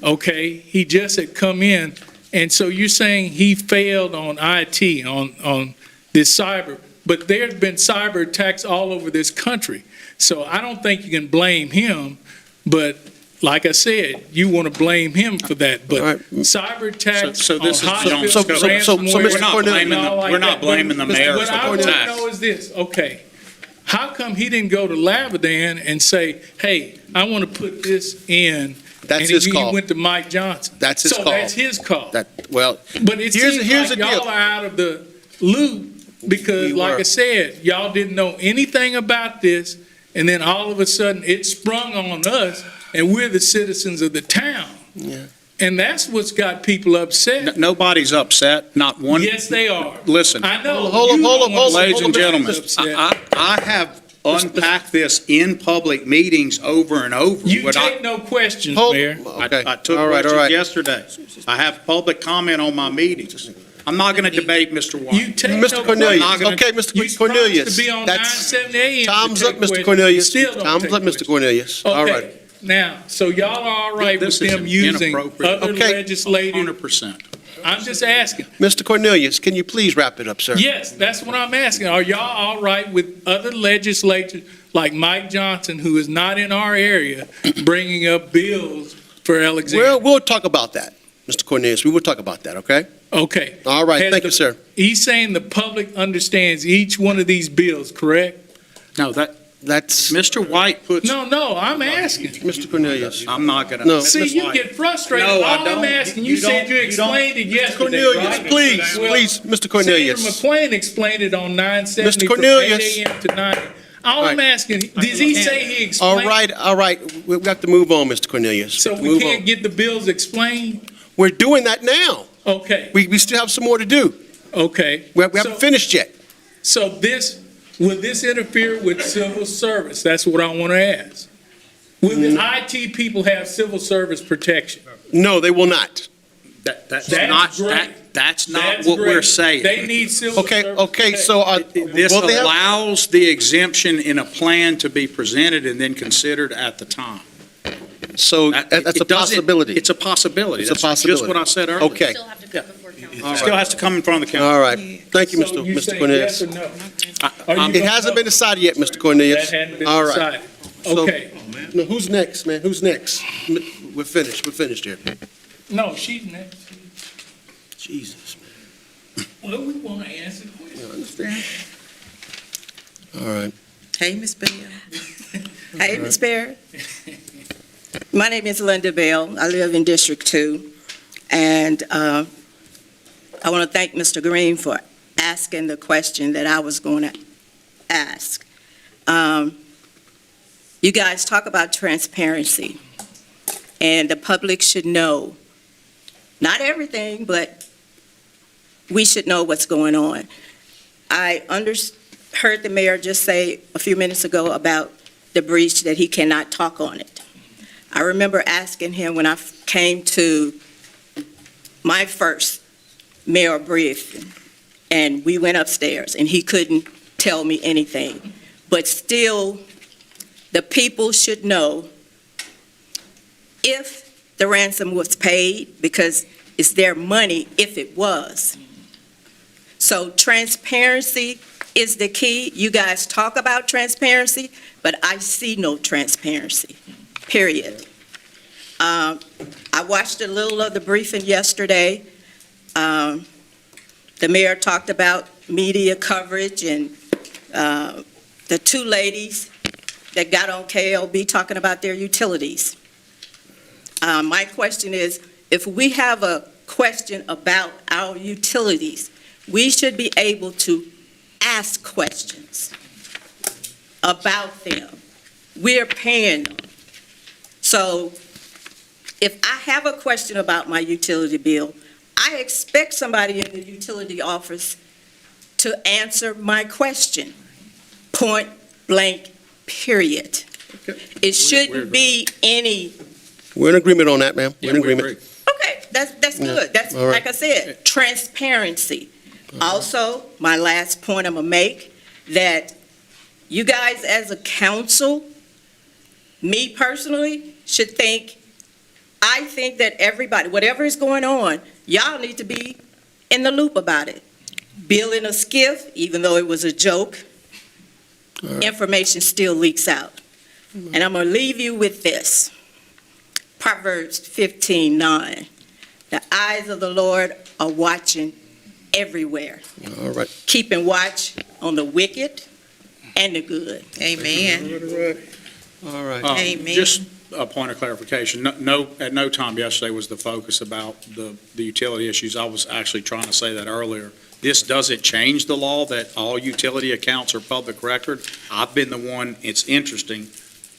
okay, he just had come in, and so you're saying he failed on IT, on this cyber, but there's been cyber attacks all over this country. So I don't think you can blame him, but like I said, you want to blame him for that, but All right. cyber attacks So on this is beyond hospitals, scope. ransomware, Mr. We're not Cornelius- blaming and all like we're not that. blaming the mayor What for I the want to attacks. know is this, okay, how come he didn't go to Lavadan and say, hey, I want to put this in? That's his And call. he went to Mike Johnson. That's his So call. that's his call. Well, But it here's seems the like deal. y'all are out of the loop because, We like were. I said, y'all didn't know anything about this, and then all of a sudden it sprung on us, and we're the citizens of the town. Yeah. And that's what's got people upset. Nobody's upset, not one. Yes, they are. Listen, I know. Hold on, you hold don't on, want ladies and somebody gentlemen, upset. I have unpacked this in public meetings over and over. You What I- take no questions, Hold- Mayor. Okay. I took All right, all questions right. yesterday. I have public comment on my meetings. I'm not going to debate Mr. You White. take Mr. no Cornelius, I'm not gonna- okay, Mr. You Cornelius. promised to be on That's 9:70 a.m. to Time's take up, Mr. questions. Cornelius. You still don't Time's take up, Mr. questions. Cornelius. All right. Okay, now, so y'all are all right This with is them using inappropriate. other Okay. legislative? 100%. I'm just asking. Mr. Cornelius, can you please wrap it up, sir? Yes, that's what I'm asking. Are y'all all right with other legislators like Mike Johnson, who is not in our area, bringing up bills for Alexandria? Well, we'll talk about that, Mr. Cornelius. We will talk about that, okay? Okay. All right, Has thank the- you, sir. He's saying the public understands each one of these bills, correct? No, That's, Mr. White puts, No, I'm asking. Mr. Cornelius. I'm not going to. No. See, you get frustrated. No, I All I'm don't. asking, You you said don't- you you don't- explained it yesterday, Cornelius, right? please, Well, please, Mr. Cornelius. Senator McQueen explained it on 970 Mr. from Cornelius. 8 a.m. to 9. All All I'm right. asking, does he say he explained? All right. We have to move on, Mr. Cornelius. So we Move can't on. get the bills explained? We're doing that now. Okay, We still have some more to do. okay. We haven't finished yet. So will this interfere with civil service? That's what I want to ask. Will the IT people have civil service protection? No, they will not. That's That's not, great. that's not That's what we're great. saying. They need civil Okay, service okay, protection. so, This well, they have- allows the exemption in a plan to be presented and then considered at the time. so that's a It doesn't- possibility. It's a possibility. It's a That's possibility. just what I said earlier. Okay, Still have to come before council. all Still right, has to come in front of the council. all right. Thank you, So Mr. say Cornelius. yes or no? I- Are you It gonna hasn't vote? been decided yet, Mr. Cornelius. That hadn't been All right. decided. So- Okay. Now, who's next, man? Who's next? We're finished here. No, she's next. Jesus, Well, we want to answer man. questions. You understand? All right. Hey, Ms. Bell. Hey, Ms. Barrett. My name is Linda Bell. I live in District 2. And I want to thank Mr. Green for asking the question that I was going to ask. You guys talk about transparency, and the public should know, not everything, but we should know what's going on. I heard the mayor just say a few minutes ago about the breach, that he cannot talk on it. I remember asking him when I came to my first mayor briefing, and we went upstairs, and he couldn't tell me anything. But still, the people should know if the ransom was paid, because it's their money if it was. So transparency is the key. You guys talk about transparency, but I see no transparency, period. I watched a little of the briefing yesterday. The mayor talked about media coverage and the two ladies that got on KLB talking about their utilities. My question is, if we have a question about our utilities, we should be able to ask questions about them. We're paying them. So if I have a question about my utility bill, I expect somebody in the utility office to answer my question, point blank, period. It shouldn't be any, We're in agreement on that, ma'am. We're in Yeah, we agreement. agree. okay, that's good. That's, all right. like I said, transparency. Also, my last point I'm gonna make, that you guys as a council, me personally, should think, I think that everybody, whatever is going on, y'all need to be in the loop about it. Building a skiff, even though it was a joke, information still leaks out. And I'm gonna leave you with this. Proverbs 15:9. The eyes of the Lord are watching everywhere, All right. keeping watch on the wicked and the good. Amen. All right. Amen. Just a point of clarification. At no time yesterday was the focus about the utility issues. I was actually trying to say that earlier. This doesn't change the law that all utility accounts are public record. I've been the one, it's interesting,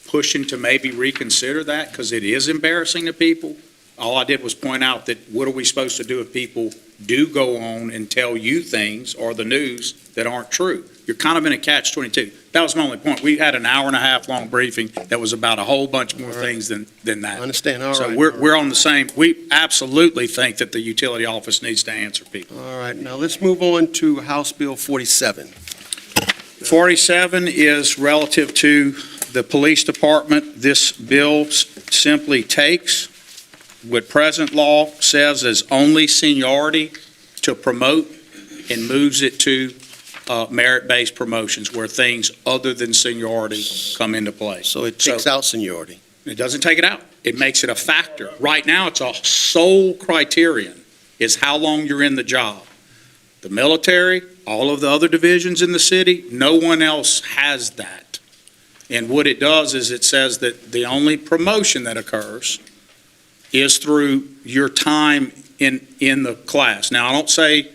pushing to maybe reconsider that because it is embarrassing to people. All I did was point out that what are we supposed to do if people do go on and tell you things or the news that aren't true? You're kind of in a catch-22. That was my only point. We had an hour-and-a-half long briefing that was about a whole bunch more things than I that. understand. All So right. we're on the same, we absolutely think that the utility office needs to answer people. All right. Now, let's move on to House Bill 47. 47 is relative to the police department. This bill simply takes what present law says is only seniority to promote and moves it to merit-based promotions where things other than seniority come into play. So it takes out seniority. It doesn't take it out. It makes it a factor. Right now, it's a sole criterion is how long you're in the job. The military, all of the other divisions in the city, no one else has that. And what it does is it says that the only promotion that occurs is through your time in the class. Now, I don't say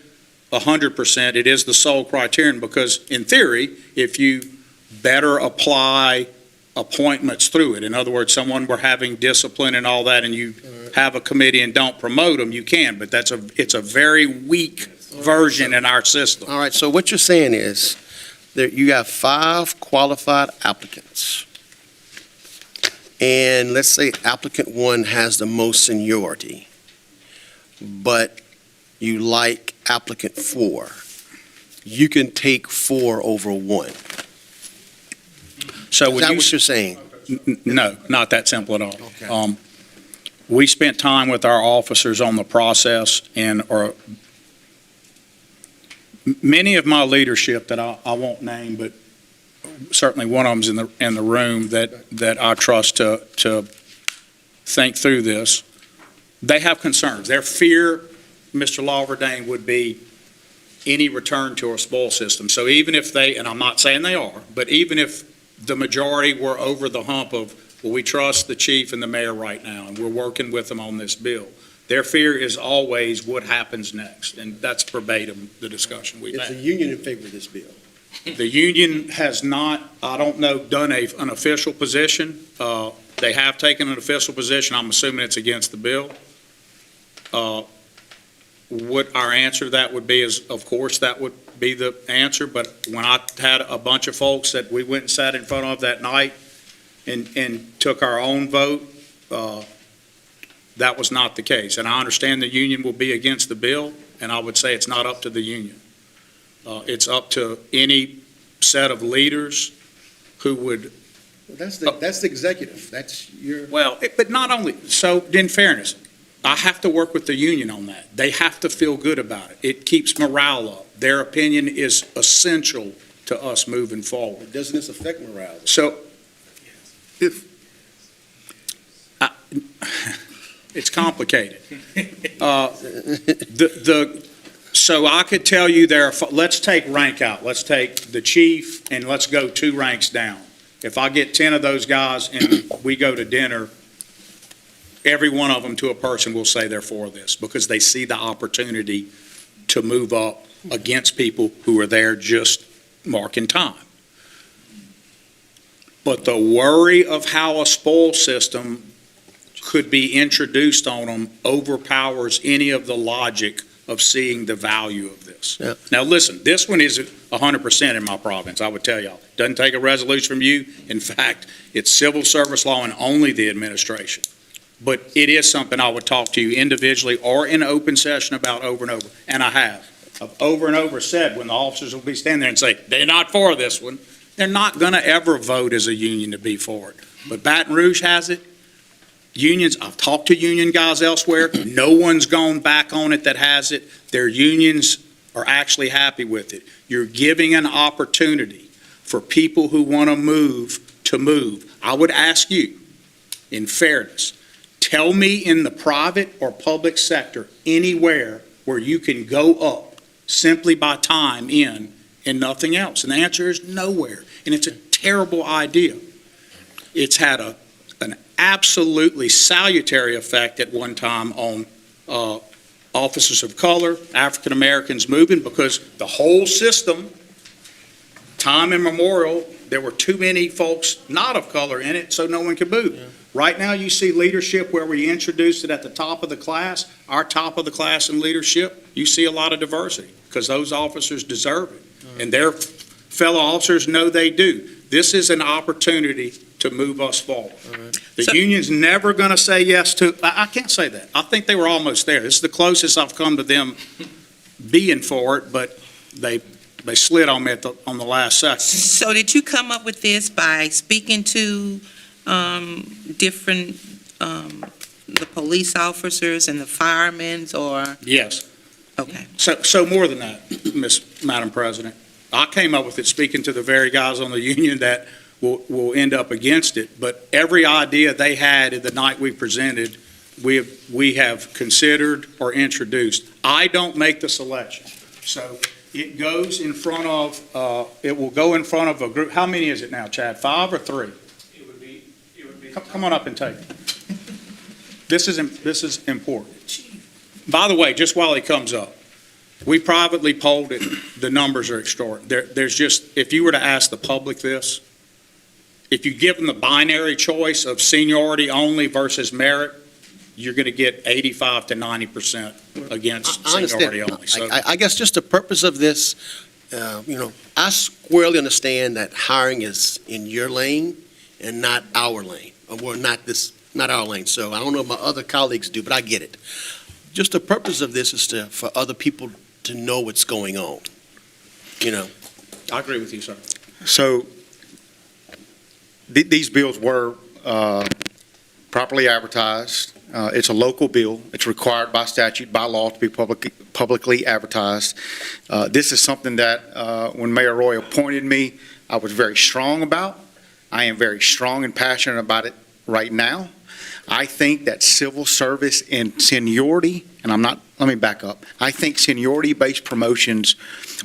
100%, it is the sole criterion because in theory, if you better apply appointments through it, in other words, someone were having discipline and all that and you have a committee and don't promote them, you can, but it's a very weak version in our system. All right. So what you're saying is that you have 5 qualified applicants. and let's say applicant 1 has the most seniority, but you like applicant 4, you can take 4 over 1. So Is when that you what you're saying? No, not that simple at all. Okay. We spent time with our officers on the process, and many of my leadership that I won't name, but certainly one of them's in the room that I trust to think through this. They have concerns. Their fear, Mr. Lawverdane, would be any return to a spoil system. So even if they, and I'm not saying they are, but even if the majority were over the hump of, well, we trust the chief and the mayor right now, and we're working with them on this bill, their fear is always what happens next, and that's verbatim the discussion we've Is the had. union in favor of this bill? The union has not, I don't know, done an official position. They have taken an official position. I'm assuming it's against the bill. What our answer to that would be is, of course, that would be the answer, but when I had a bunch of folks that we went and sat in front of that night and took our own vote, that was not the case. And I understand the union will be against the bill, and I would say it's not up to the union. It's up to any set of leaders who would. That's the executive. That's your. Well, but not only, so in fairness, I have to work with the union on that. They have to feel good about it. It keeps morale up. Their opinion is essential to us moving forward. Doesn't this affect morale? So, it's complicated. So I could tell you let's take rank out. Let's take the chief and let's go 2 ranks down. If I get 10 of those guys and we go to dinner, every one of them to a person will say they're for this because they see the opportunity to move up against people who are there just marking time. But the worry of how a spoil system could be introduced on them overpowers any of the logic of seeing the value of this. Yeah. Now, listen, this one isn't 100% in my province, I would tell y'all. Doesn't take a resolution from you. In fact, it's civil service law and only the administration. But it is something I would talk to you individually or in open session about over and over. And I have. I've over and over said when the officers will be standing there and say, they're not for this one, they're not going to ever vote as a union to be for it. But Baton Rouge has it. Unions, I've talked to union guys elsewhere. No one's gone back on it that has it. Their unions are actually happy with it. You're giving an opportunity for people who want to move. I would ask you, in fairness, tell me in the private or public sector anywhere where you can go up simply by time in and nothing else. And the answer is nowhere. And it's a terrible idea. It's had an absolutely salutary effect at one time on officers of color, African Americans moving, because the whole system, time immemorial, there were too many folks not of color in it, so no one could move. Yeah. Right now, you see leadership where we introduced it at the top of the class, our top of the class in leadership, you see a lot of diversity, because those officers deserve it. And their fellow officers know they do. This is an opportunity to move us forward. The union's never going to say yes to, I can't say that. I think they were almost there. This is the closest I've come to them being for it, but they slid on me on the last second. So did you come up with this by speaking to different, the police officers and the firemen, or? Yes. Okay. So more than that, Madam President. I came up with it speaking to the very guys on the union that will end up against it, but every idea they had the night we presented, we have considered or introduced. I don't make the selection. So it goes in front of, it will go in front of a group. How many is it now, Chad? 5 or 3? It would be. Come on up and take it. This is important. By the way, just while he comes up, we privately polled it. The numbers are extraordinary. There's just, if you were to ask the public this, if you give them the binary choice of seniority only versus merit, you're going to get 85 to 90% against seniority only. So, I guess just the purpose of this, I squarely understand that hiring is in your lane and not our lane. Well, not our lane, so I don't know if my other colleagues do, but I get it. Just the purpose of this is for other people to know what's going on, you know? I agree with you, sir. So these bills were properly advertised. It's a local bill. It's required by statute, by law, to be publicly advertised. This is something that, when Mayor Roy appointed me, I was very strong about. I am very strong and passionate about it right now. I think that civil service and seniority, and let me back up. I think seniority-based promotions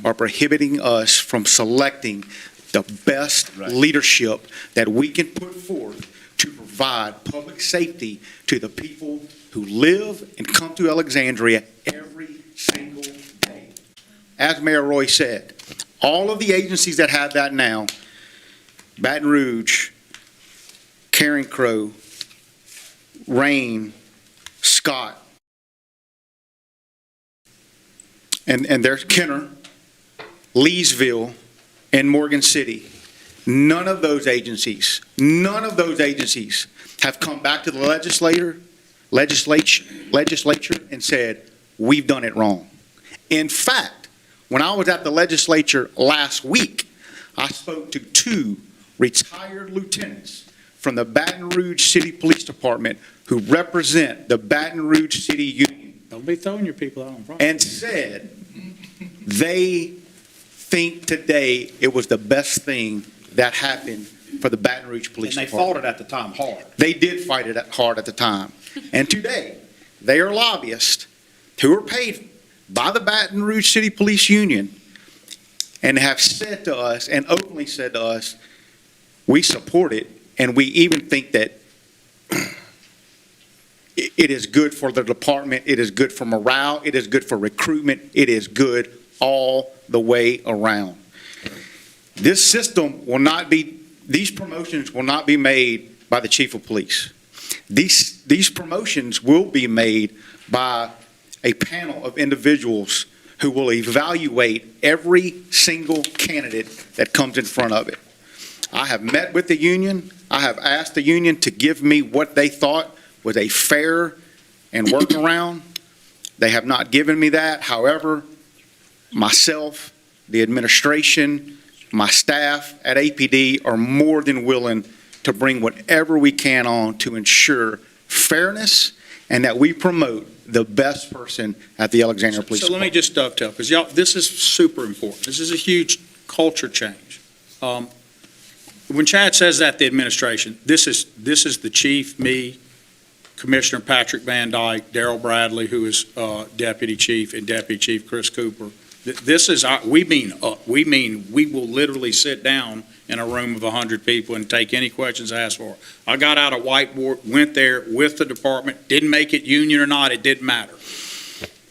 are prohibiting us from selecting the best leadership that we can put forth to provide public safety to the people who live and come to Alexandria every single day. As Mayor Roy said, all of the agencies that have that now, Baton Rouge, Caring Crow, Rain, Scott, and there's Kenner, Leesville, and Morgan City. None of those agencies have come back to the legislature and said, we've done it wrong. In fact, when I was at the legislature last week, I spoke to 2 retired lieutenants from the Baton Rouge City Police Department who represent the Baton Rouge City Union. Don't be throwing your people out on front. And said they think today it was the best thing that happened for the Baton Rouge Police And they Department. fought it at the time hard. They did fight it hard at the time. And today, they are lobbyists who are paid by the Baton Rouge City Police Union and have said to us, and openly said to us, we support it, and we even think that it is good for the department, it is good for morale, it is good for recruitment, it is good all the way around. This system will not be, these promotions will not be made by the chief of police. These promotions will be made by a panel of individuals who will evaluate every single candidate that comes in front of it. I have met with the union. I have asked the union to give me what they thought was a fair and workaround. They have not given me that. However, myself, the administration, my staff at APD are more than willing to bring whatever we can on to ensure fairness and that we promote the best person at the Alexandria Police So let me Department. just dovetail, because y'all, this is super important. This is a huge culture change. When Chad says that, the administration, this is the chief, me, Commissioner Patrick Van Dyke, Darrell Bradley, who is Deputy Chief, and Deputy Chief Chris Cooper. This is we mean we will literally sit down in a room of 100 people and take any questions asked for. I got out a whiteboard, went there with the department, didn't make it union or not, it didn't matter.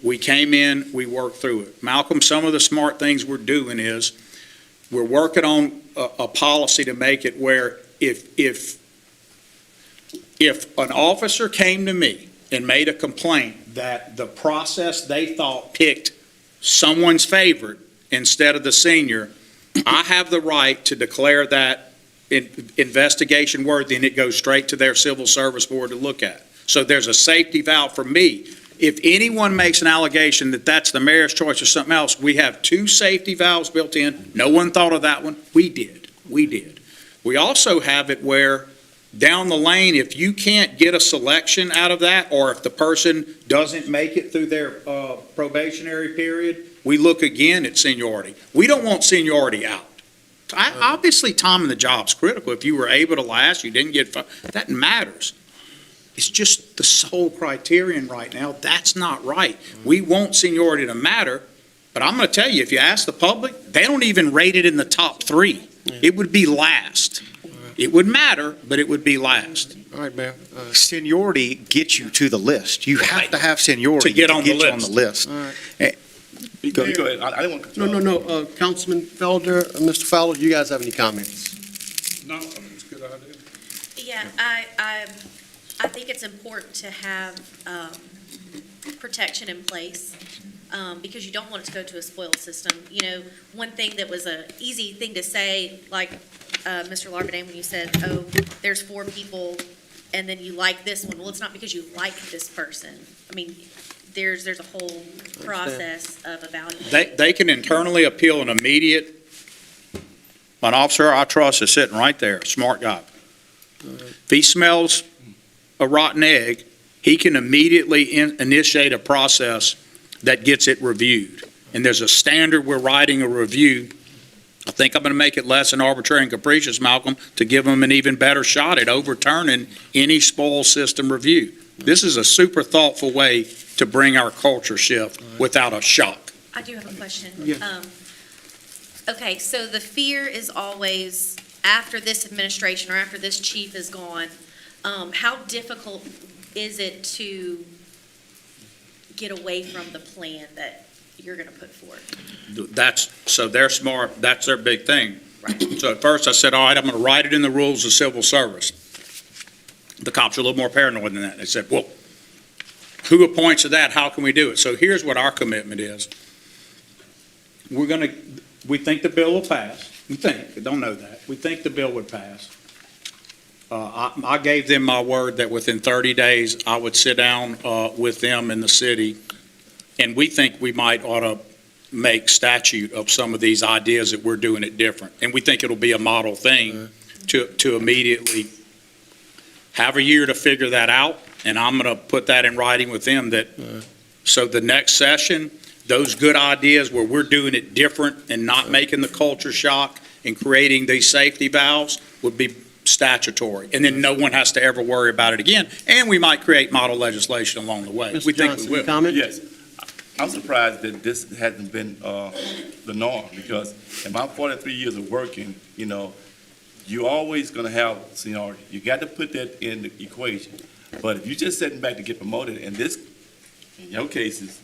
We came in, we worked through it. Malcolm, some of the smart things we're doing is we're working on a policy to make it where if an officer came to me and made a complaint that the process they thought picked someone's favorite instead of the senior, I have the right to declare that investigation worthy, and it goes straight to their civil service board to look at. So there's a safety valve for me. If anyone makes an allegation that that's the mayor's choice or something else, we have 2 safety valves built in. No one thought of that one. We did. We also have it where down the lane, if you can't get a selection out of that, or if the person doesn't make it through their probationary period, we look again at seniority. We don't want seniority out. Obviously, time in the job's critical. If you were able to last, you didn't get, that matters. It's just the sole criterion right now. That's not right. We want seniority to matter, but I'm going to tell you, if you ask the public, they don't even rate it in the top 3. It would be last. It would matter, but it would be last. All right, Mayor. Seniority gets you to the list. You have to have seniority To get on the you on the list. All right. Go ahead. I didn't want to. No. Councilman Felder, Mr. Fowler, you guys have any comments? No, I think it's a good idea. Yeah, I think it's important to have protection in place, because you don't want it to go to a spoiled system. You know, one thing that was an easy thing to say, like Mr. Larvadain, when you said, oh, there's 4 people and then you like this one. Well, it's not because you like this person. I mean, there's a whole process of evaluating. They can internally appeal an officer I trust is sitting right there, smart guy. If he smells a rotten egg, he can immediately initiate a process that gets it reviewed. And there's a standard we're writing a review. I think I'm going to make it less than arbitrary and capricious, Malcolm, to give them an even better shot at overturning any spoil system review. This is a super thoughtful way to bring our culture shift without a shock. I do have a question. Yeah. Okay, so the fear is always, after this administration or after this chief is gone, how difficult is it to get away from the plan that you're going to put forth? So they're smart, that's their big thing. So at first I said, all right, I'm going to write it in the rules of civil service. The cops are a little more paranoid than that. They said, well, who appoints to that? How can we do it? So here's what our commitment is. We think the bill will pass. We don't know that. We think the bill would pass. I gave them my word that within 30 days, I would sit down with them in the city, and we think we might ought to make statute of some of these ideas that we're doing it different. And we think it'll be a model thing to immediately have a year to figure that out, and I'm going to put that in writing with them that, so the next session, those good ideas where we're doing it different and not making the culture shock and creating these safety valves would be statutory. And then no one has to ever worry about it again. And we might create model legislation along the way. We think we will. Comment? Yes. I'm surprised that this hasn't been the norm, because in my 43 years of working, you're always going to have seniority. You got to put that in the equation. But if you're just sitting back to get promoted, and this, in your cases,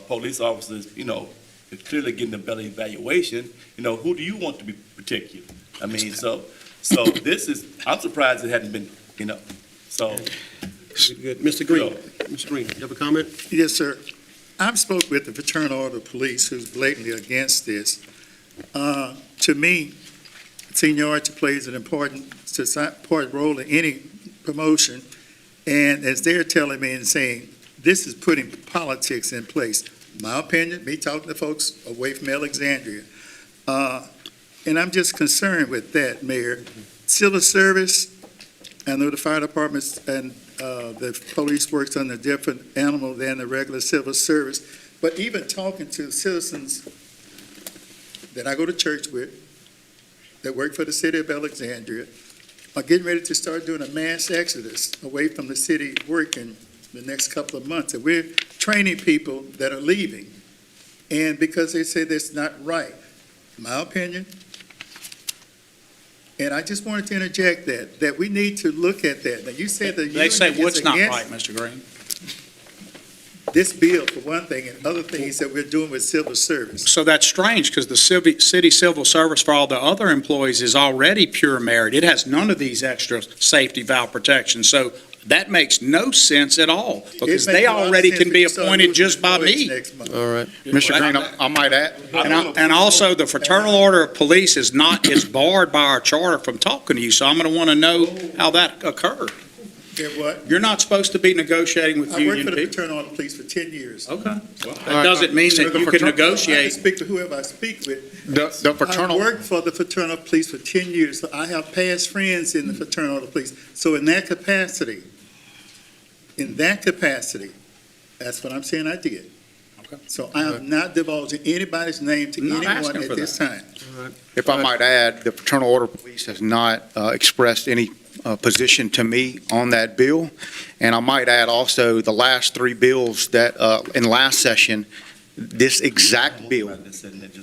police officers, is clearly getting a better evaluation, who do you want to be particular? I mean, so this is, I'm surprised it hadn't been, so. Good. Mr. Green, Mr. Green, you have a comment? Yes, sir. I've spoke with the Fraternal Order of Police who's blatantly against this. To me, seniority plays an important role in any promotion. And as they're telling me and saying, this is putting politics in place. My opinion, me talking to folks away from Alexandria. And I'm just concerned with that, Mayor. Civil service, I know the fire departments and the police works on a different animal than the regular civil service. But even talking to citizens that I go to church with, that work for the city of Alexandria, are getting ready to start doing a mass exodus away from the city working the next couple of months. And we're training people that are leaving. And because they say that's not right, my opinion, and I just wanted to interject that we need to look at that. Now, you said that They say union is what's not right, against Mr. Green. this bill for one thing, and other things that we're doing with civil service. So that's strange, because the city civil service for all the other employees is already pure merit. It has none of these extra safety valve protections. So that makes no sense at all, because they already can be appointed just by me. All right. Mr. Green, I might add, And also, the Fraternal Order of Police is barred by our charter from talking to you, so I'm going to want to know how that occurred. Get what? You're not supposed to be negotiating with I worked union for the people. Fraternal Order of Police for 10 years. Okay. Well, that doesn't mean that you can I can negotiate. speak to whoever I speak with. the I fraternal, worked for the Fraternal Order of Police for 10 years, so I have past friends in the Fraternal Order of Police. So in that capacity, that's what I'm saying I did. Okay. So I am not divulging anybody's name to Not anyone asking for at this time. if I might add, the Fraternal Order of Police has not expressed any position to me on that bill. And I might add also, the last three bills that, in last session, this exact bill,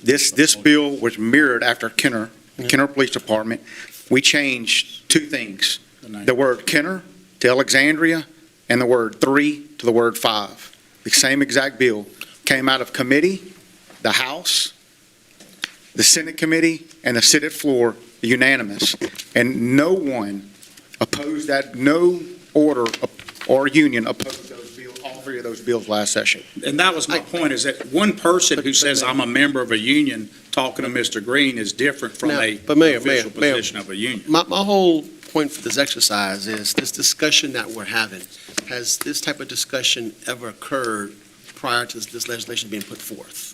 this bill was mirrored after Kenner, the Kenner Police Department. We changed two things, the word Kenner to Alexandria, and the word 3 to the word 5. The same exact bill came out of committee, the House, the Senate committee, and the Senate floor, unanimous. And no one opposed that, no order or union opposed those bills, all three of those bills last session. And that was my point, is that one person who says I'm a member of a union talking to Mr. Green is different from Now, a but Mayor, official Mayor, position of a union. My whole point for this exercise is this discussion that we're having. Has this type of discussion ever occurred prior to this legislation being put forth?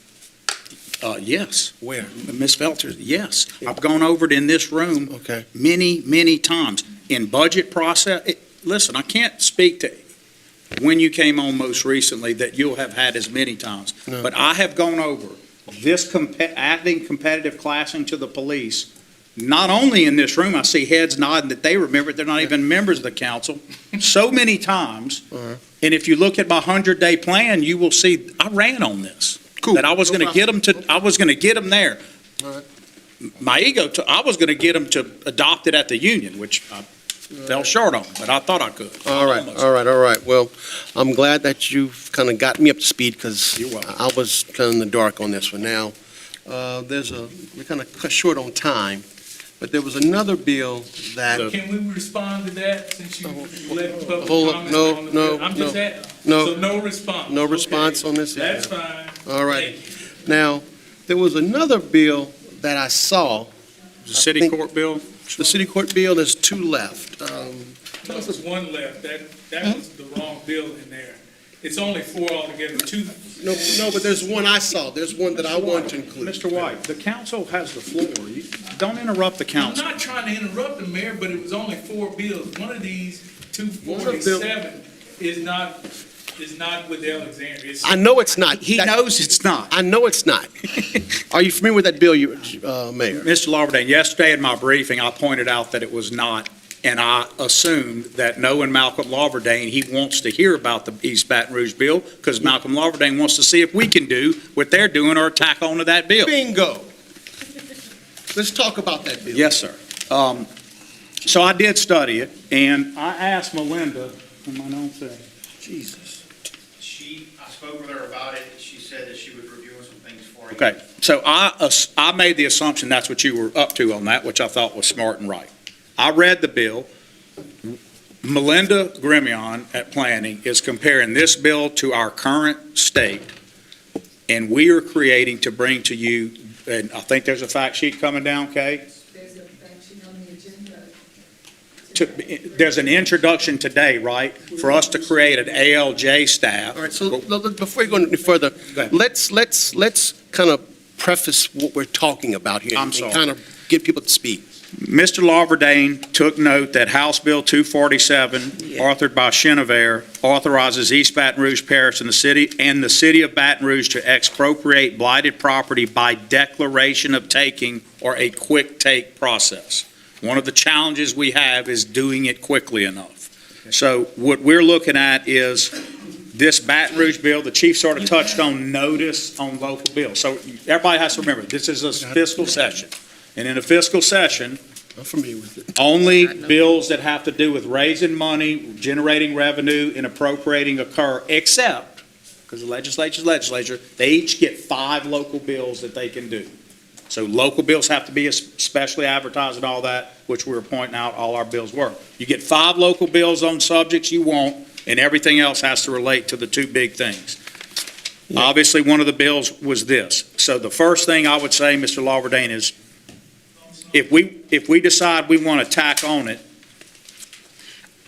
Yes. Where? Ms. Felter, yes. I've gone over it in this room Okay. many, many times. In budget process, listen, I can't speak to when you came on most recently that you'll have had as many times. No. But I have gone over this adding competitive classing to the police. Not only in this room, I see heads nodding that they remember it, they're not even members of the council, so many times. Uh-huh. And if you look at my 100-day plan, you will see I ran on this. Cool. That I was going to get them to, I was going to get them there. All right. My ego, I was going to get them to adopt it at the union, which I fell short on, but I thought I could. All right, Almost. all right, all right. Well, I'm glad that you've kind of got me up to speed because You're welcome. I was kind of in the dark on this one. Now, we're kind of cut short on time, but there was another bill that, Can we respond to that since you let the public hold up, comment no, on the no, bill? I'm just asking. no. So no response? No Okay. response on this? That's fine. All right. Thank you. Now, there was another bill that I saw, The city think- court bill? the city court bill, there's two left. No, there's one left. That was the wrong bill in there. It's only four altogether, two. No, but there's one I saw. There's one that I want to include. Mr. White, the council has the floor. Don't interrupt the I'm council. not trying to interrupt the mayor, but it was only four bills. One of these, 247, is not with Alexandria. It's- I know it's not. He knows it's not. I know it's not. Are you familiar with that bill, Mayor? Mr. Lawberdane, yesterday in my briefing, I pointed out that it was not, and I assumed that knowing Malcolm Lawberdane, he wants to hear about the East Baton Rouge bill, because Malcolm Lawberdane wants to see if we can do what they're doing or tack on to that bill. Bingo. Let's talk about that bill. Yes, sir. So I did study it, and I asked Melinda, in my own thing, Jesus. I spoke with her about it. She said that she was reviewing some things for you. Okay, so I made the assumption that's what you were up to on that, which I thought was smart and right. I read the bill. Melinda Grimion at Planning is comparing this bill to our current state, and we are creating to bring to you, and I think there's a fact sheet coming down, Kay? There's a fact sheet on the agenda. There's an introduction today, right, for us to create an ALJ staff. All right, so before you go any further, ahead. let's kind of preface what we're talking about here. I'm and sorry. kind of get people up to speed. Mr. Lawberdane took note that House Bill 247, authored by Chenevert, authorizes East Baton Rouge Parish and the city of Baton Rouge to expropriate blighted property by declaration of taking or a quick take process. One of the challenges we have is doing it quickly enough. So what we're looking at is this Baton Rouge bill, the chief sort of touched on notice on local bills. So everybody has to remember, this is a fiscal session. And in a fiscal session, I'm familiar with it. only bills that have to do with raising money, generating revenue, and appropriating occur, except, because the legislature, they each get 5 local bills that they can do. So local bills have to be specially advertised and all that, which we were pointing out all our bills were. You get 5 local bills on subjects you want, and everything else has to relate to the 2 big things. Obviously, one of the bills was this. So the first thing I would say, Mr. Lawberdane, is if we decide we want to tack on it,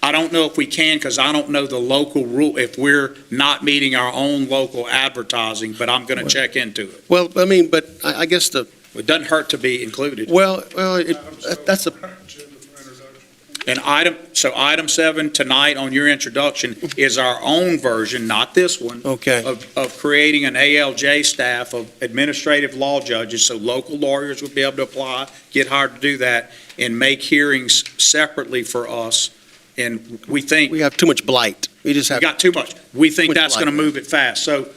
I don't know if we can, because I don't know the local rule, if we're not meeting our own local advertising, but I'm going to check into it. Well, I mean, but I guess It doesn't hurt to be included. that's a, And item 7 tonight on your introduction is our own version, not this one, okay. of creating an ALJ staff of administrative law judges, so local lawyers would be able to apply, get hired to do that, and make hearings separately for us. And we think We have too much blight. We just we have, got too much. We think Much that's going to like that. move it fast. So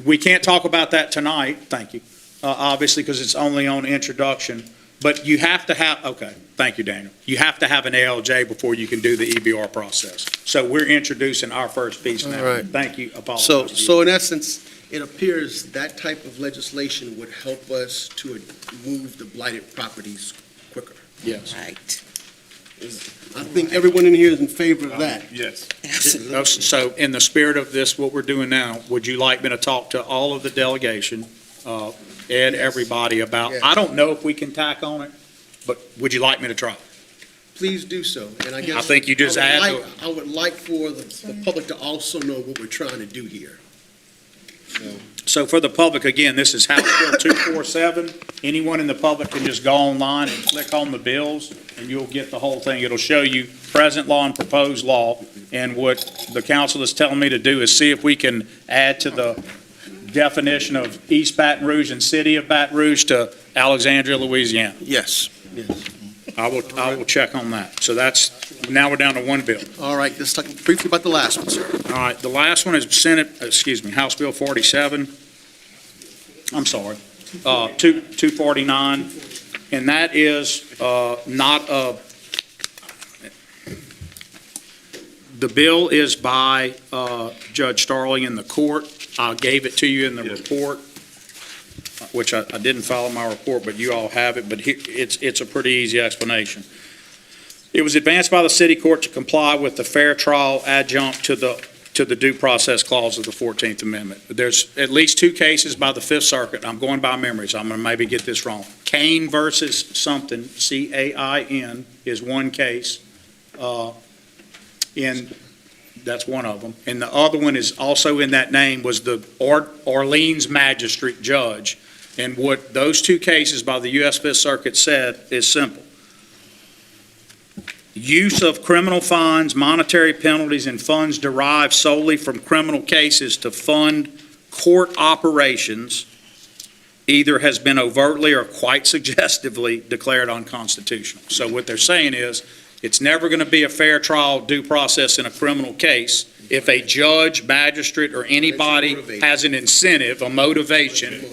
we can't talk about that tonight, thank you, obviously, because it's only on introduction. But you have to have, okay, thank you, Daniel. You have to have an ALJ before you can do the EBR process. So we're introducing our first piece now. All right. Thank you, apologize. so in essence, it appears that type of legislation would help us to move the blighted properties quicker. Yes. Right. I think everyone in here is in favor of that. Yes. So in the spirit of this, what we're doing now, would you like me to talk to all of the delegation, Ed, everybody about, Yes. I don't know if we can tack on it, but would you like me to try? please do so. And I guess. I think you just add I would like for the public to also know what we're trying to do here. So for the public, again, this is House Bill 247. Anyone in the public can just go online and click on the bills, and you'll get the whole thing. It'll show you present law and proposed law. And what the council is telling me to do is see if we can add to the definition of East Baton Rouge and City of Baton Rouge to Alexandria, Louisiana. Yes, yes. I will check on that. So now we're down to one bill. All right, let's talk briefly about the last one, sir. All right, the last one is House Bill 47. I'm sorry, 249, and that is the bill is by Judge Starling in the court. I gave it to you in the report, which I didn't follow my report, but you all have it, but it's a pretty easy explanation. It was advanced by the city court to comply with the fair trial adjunct to the due process clause of the 14th Amendment. There's at least two cases by the Fifth Circuit. I'm going by memory, so I'm going to maybe get this wrong. Cain versus something, C-A-I-N, is one case, and that's one of them. And the other one is also in that name was the Orleans magistrate judge. And what those two cases by the U.S. Fifth Circuit said is simple. Use of criminal fines, monetary penalties, and funds derived solely from criminal cases to fund court operations either has been overtly or quite suggestively declared unconstitutional. So what they're saying is, it's never going to be a fair trial due process in a criminal case if a judge, magistrate, or anybody has an incentive, a motivation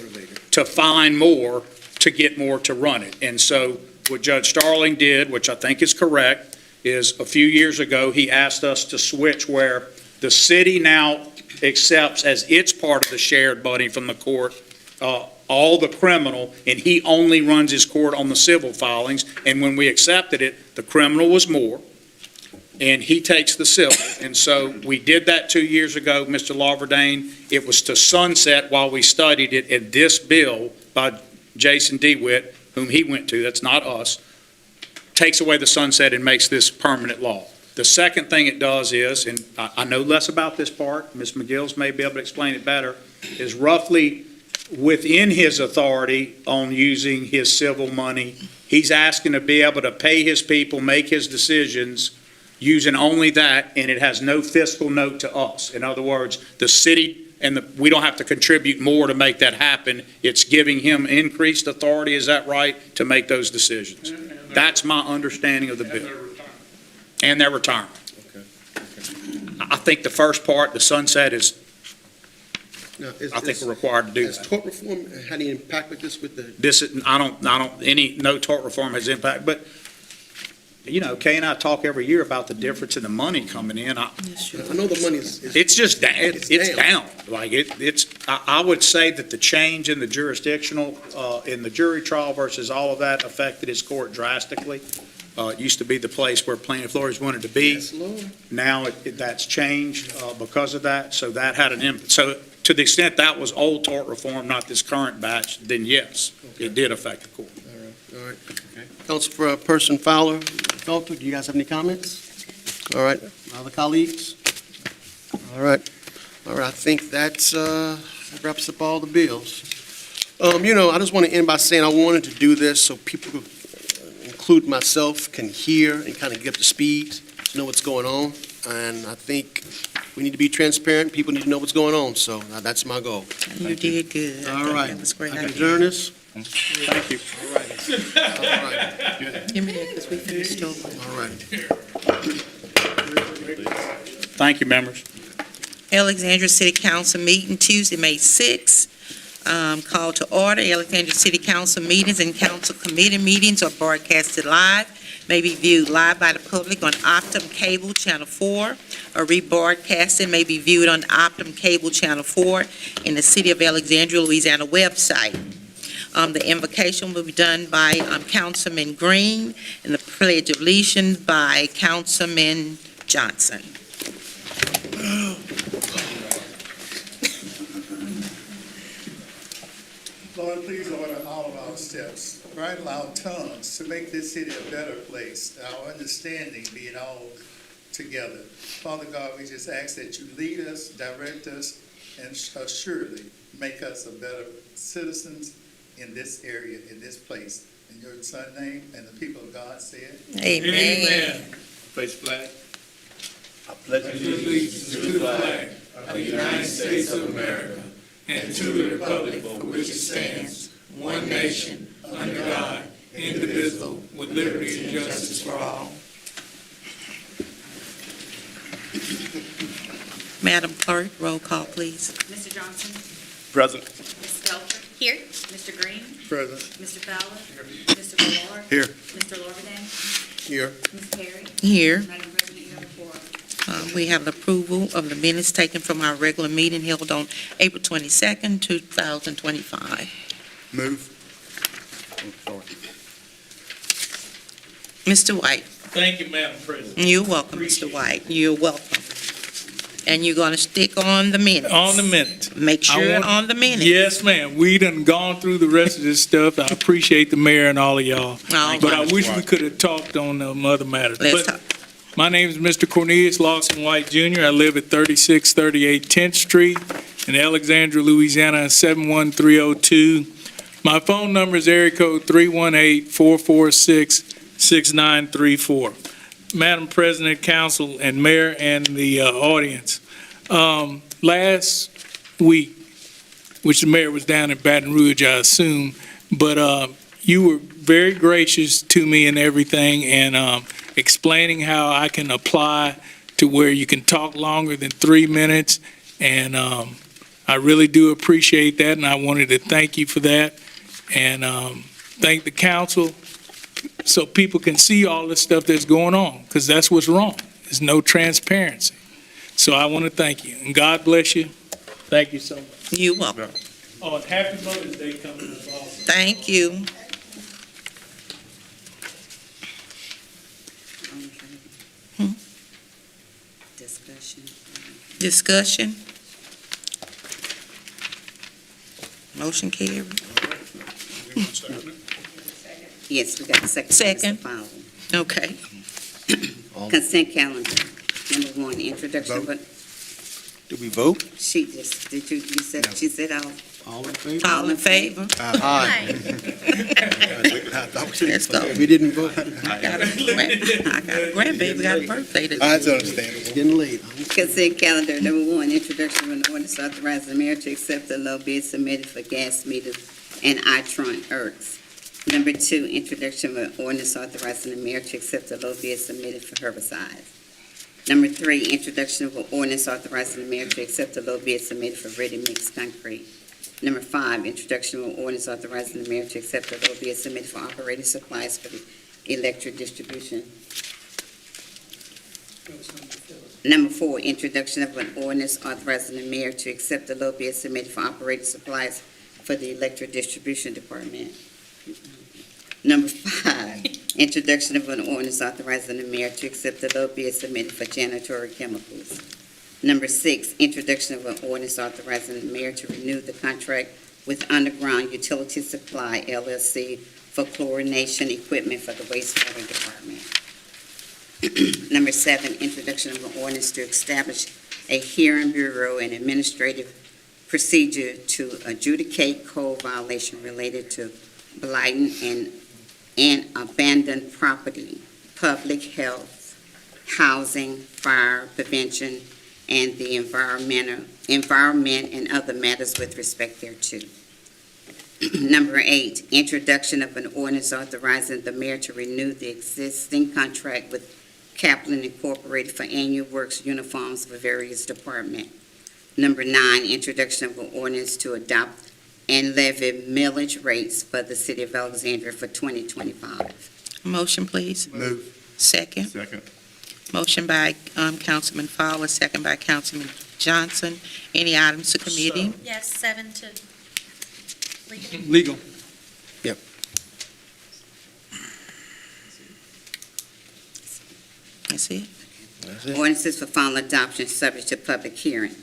to find more, to get more to run it. And so what Judge Starling did, which I think is correct, is a few years ago, he asked us to switch where the city now accepts as its part of the shared money from the court, all the criminal, and he only runs his court on the civil filings. And when we accepted it, the criminal was more, and he takes the civil. And so we did that 2 years ago, Mr. Lawverdane. It was to sunset while we studied it, and this bill by Jason DeWitt, whom he went to, that's not us, takes away the sunset and makes this permanent law. The second thing it does is, and I know less about this part, Ms. McGills may be able to explain it better, is roughly within his authority on using his civil money, he's asking to be able to pay his people, make his decisions using only that, and it has no fiscal note to us. In other words, the city we don't have to contribute more to make that happen. It's giving him increased authority, is that right, to make those decisions. That's my understanding of the bill. And their retirement. I think the first part, the sunset, is, I think we're required to do Has that. tort reform had any impact with this, with the? This is, no tort reform has impact, but, you know, Kay and I talk every year about the difference in the money coming in. I know the money is. It's just, it's down. Like, I would say that the change in the jurisdictional, in the jury trial versus all of that affected his court drastically. It used to be the place where plaintiff lawyers wanted to be. Yes, Lord. Now that's changed because of that, so that had an impact. So to the extent that was old tort reform, not this current batch, then yes, it did affect the court. All right. Councilperson Fowler, Felter, do you guys have any comments? All right, other colleagues? All right, I think that wraps up all the bills. You know, I just want to end by saying I wanted to do this so people, include myself, can hear and kind of get up to speed, to know what's going on. And I think we need to be transparent. People need to know what's going on. So that's my goal. You did good. All right. That was great. I can adjourn this. Thank you. All right. Give me that, because we finished over. All right. Thank you, members. Alexandria City Council meeting Tuesday, May 6th. Call to order. Alexandria City Council meetings and council committee meetings are broadcasted live, may be viewed live by the public on Optum Cable Channel 4, or rebroadcasted may be viewed on Optum Cable Channel 4 in the City of Alexandria, Louisiana website. The invocation will be done by Councilman Green, and the Pledge of Allegiance by Councilman Johnson. Lord, Lord, please order all of our steps, bridle our tongues to make this city a better place, our understanding being all together. Father God, we just ask that you lead us, direct us, and assuredly make us a better citizens in this area, in this place. In your son's name and the people of God said. Amen. Face flag. I Pledge allegiance to the flag of the United States of America and to the republic for which it stands, one nation, under God, indivisible, with liberty and justice for all. Madam Clerk, roll call, please. Mr. Johnson? Present. Ms. Belcher? Here. Mr. Green? Present. Mr. Fowler? Mr. Ballard? Here. Mr. Lorverdane? Here. Ms. Perry? Here. Madam President, you have a quorum. We have the approval of the minutes taken from our regular meeting held on April 22nd, 2025. Move. Oh, sorry. Mr. White, Thank you, Madam President. you're welcome, Mr. White. You're welcome. And you're going to stick on the minutes? On the minute. Make sure want- on the minutes. Yes, ma'am. We done gone through the rest of this stuff. I appreciate the mayor and all of y'all. All But I right. wish we could have talked on other matters. Let's But talk. my name is Mr. Cornelius Lawson White Jr. I live at 3638 10th Street in Alexandria, Louisiana, 71302. My phone number is area code 318-446-6934. Madam President, Council, and Mayor, and the audience. Last week, which the mayor was down in Baton Rouge, I assume, but you were very gracious to me and everything, and explaining how I can apply to where you can talk longer than 3 minutes, and I really do appreciate that, and I wanted to thank you for that, and thank the council, so people can see all the stuff that's going on, because that's what's wrong. There's no transparency. So I want to thank you, and God bless you. Thank you so much. You're welcome. Oh, and happy Mother's Day coming up also. Thank you. Discussion? Motion carried. Yes, we got a second. Second. Okay. Consent calendar. Number one, introduction, but Do we vote? she just, you said, she said all. All in favor? All in favor? Aye. Let's go. We didn't vote. I got a grandbaby, got a birthday today. That's understandable. It's getting late. Consent calendar, number one, introduction of an ordinance authorizing the mayor to accept the low bid submitted for gas meters and Itron ERCs. Number two, introduction of an ordinance authorizing the mayor to accept the low bid submitted for herbicides. Number three, introduction of an ordinance authorizing the mayor to accept the low bid submitted for ready-mix concrete. Number five, introduction of an ordinance authorizing the mayor to accept the low bid submitted for operating supplies for the electric distribution. Number four, introduction of an ordinance authorizing the mayor to accept the low bid submitted for operating supplies for the electric distribution department. Number five, introduction of an ordinance authorizing the mayor to accept the low bid submitted for janitorial chemicals. Number six, introduction of an ordinance authorizing the mayor to renew the contract with Underground Utility Supply LLC for chlorination equipment for the wastewater department. Number seven, introduction of an ordinance to establish a hearing bureau and administrative procedure to adjudicate code violation related to blighting and abandoned property, public health, housing, fire prevention, and the environment and other matters with respect thereto. Number eight, introduction of an ordinance authorizing the mayor to renew the existing contract with Kaplan Incorporated for annual works uniforms for various departments. Number nine, introduction of an ordinance to adopt and levy millage rates for the city of Alexandria for 2025. Motion, please. Move. Second. Second. Motion by Councilman Fowler, second by Councilman Johnson. Any items to committee? Yes, 7 to legal. Legal. That's it? Ordinances for final adoption subject to public hearing.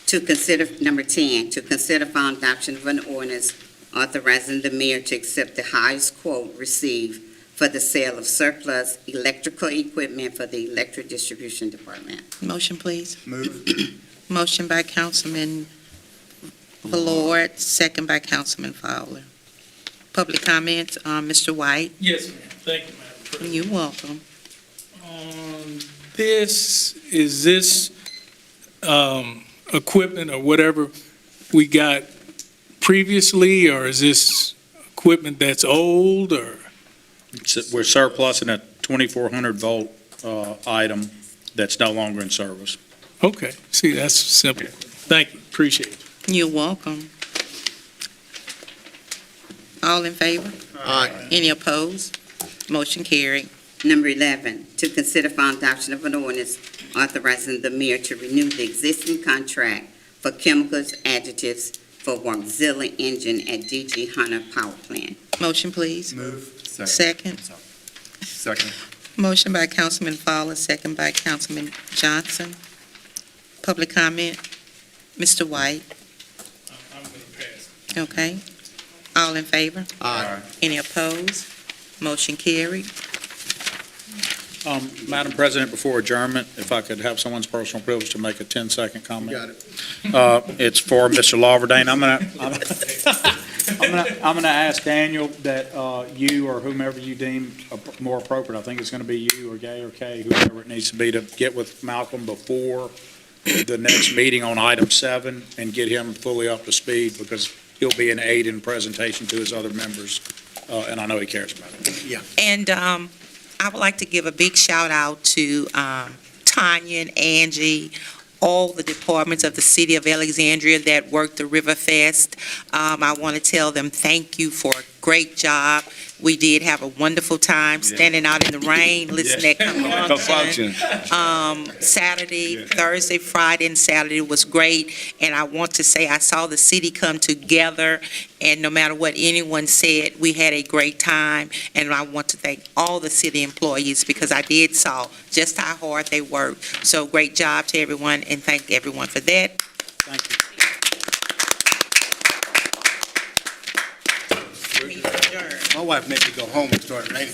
To consider, number 10, to consider final adoption of an ordinance authorizing the mayor to accept the highest quote received for the sale of surplus electrical equipment for the electric distribution department. Motion, please. Motion by Councilman Ballard, second by Councilman Fowler. Public comments, Mr. White. Yes, ma'am. Thank you, Madam President. You're welcome. Is this equipment or whatever we got previously, or is this equipment that's old, or? We're surplusing a 2,400 volt item that's no longer in service. Okay, see, that's simple. Thank you, appreciate it. You're welcome. All in favor? Aye. Any opposed? Motion carried. Number 11, to consider for adoption of an ordinance authorizing the mayor to renew the existing contract for chemicals, additives for auxiliary engine at DG Hunter Power Plant. Motion, please. Move. Second. Second. Motion by Councilman Fowler, second by Councilman Johnson. Public comment, Mr. White. I'm going to pass. Okay. All in favor? Aye. Any opposed? Motion carried. Madam President, before adjournment, if I could have someone's personal privilege to make a 10-second comment. You got it. It's for Mr. Lawverdane. I'm gonna ask Daniel that you or whomever you deem more appropriate, I think it's gonna be you or Gay or Kay, whoever it needs to be, to get with Malcolm before the next meeting on item 7 and get him fully up to speed, because he'll be an aid in presentation to his other members, and I know he cares about it. And I would like to give a big shout out to Tanya and Angie, all the departments of the city of Alexandria that worked the River Fest. I want to tell them thank you for a great job. We did have a wonderful time standing out in the rain, listening at function. Saturday, Thursday, Friday, and Saturday was great. And I want to say I saw the city come together, and no matter what anyone said, we had a great time. And I want to thank all the city employees, because I did saw just how hard they worked. So great job to everyone, and thank everyone for that. Thank you. My wife made me go home and start raining.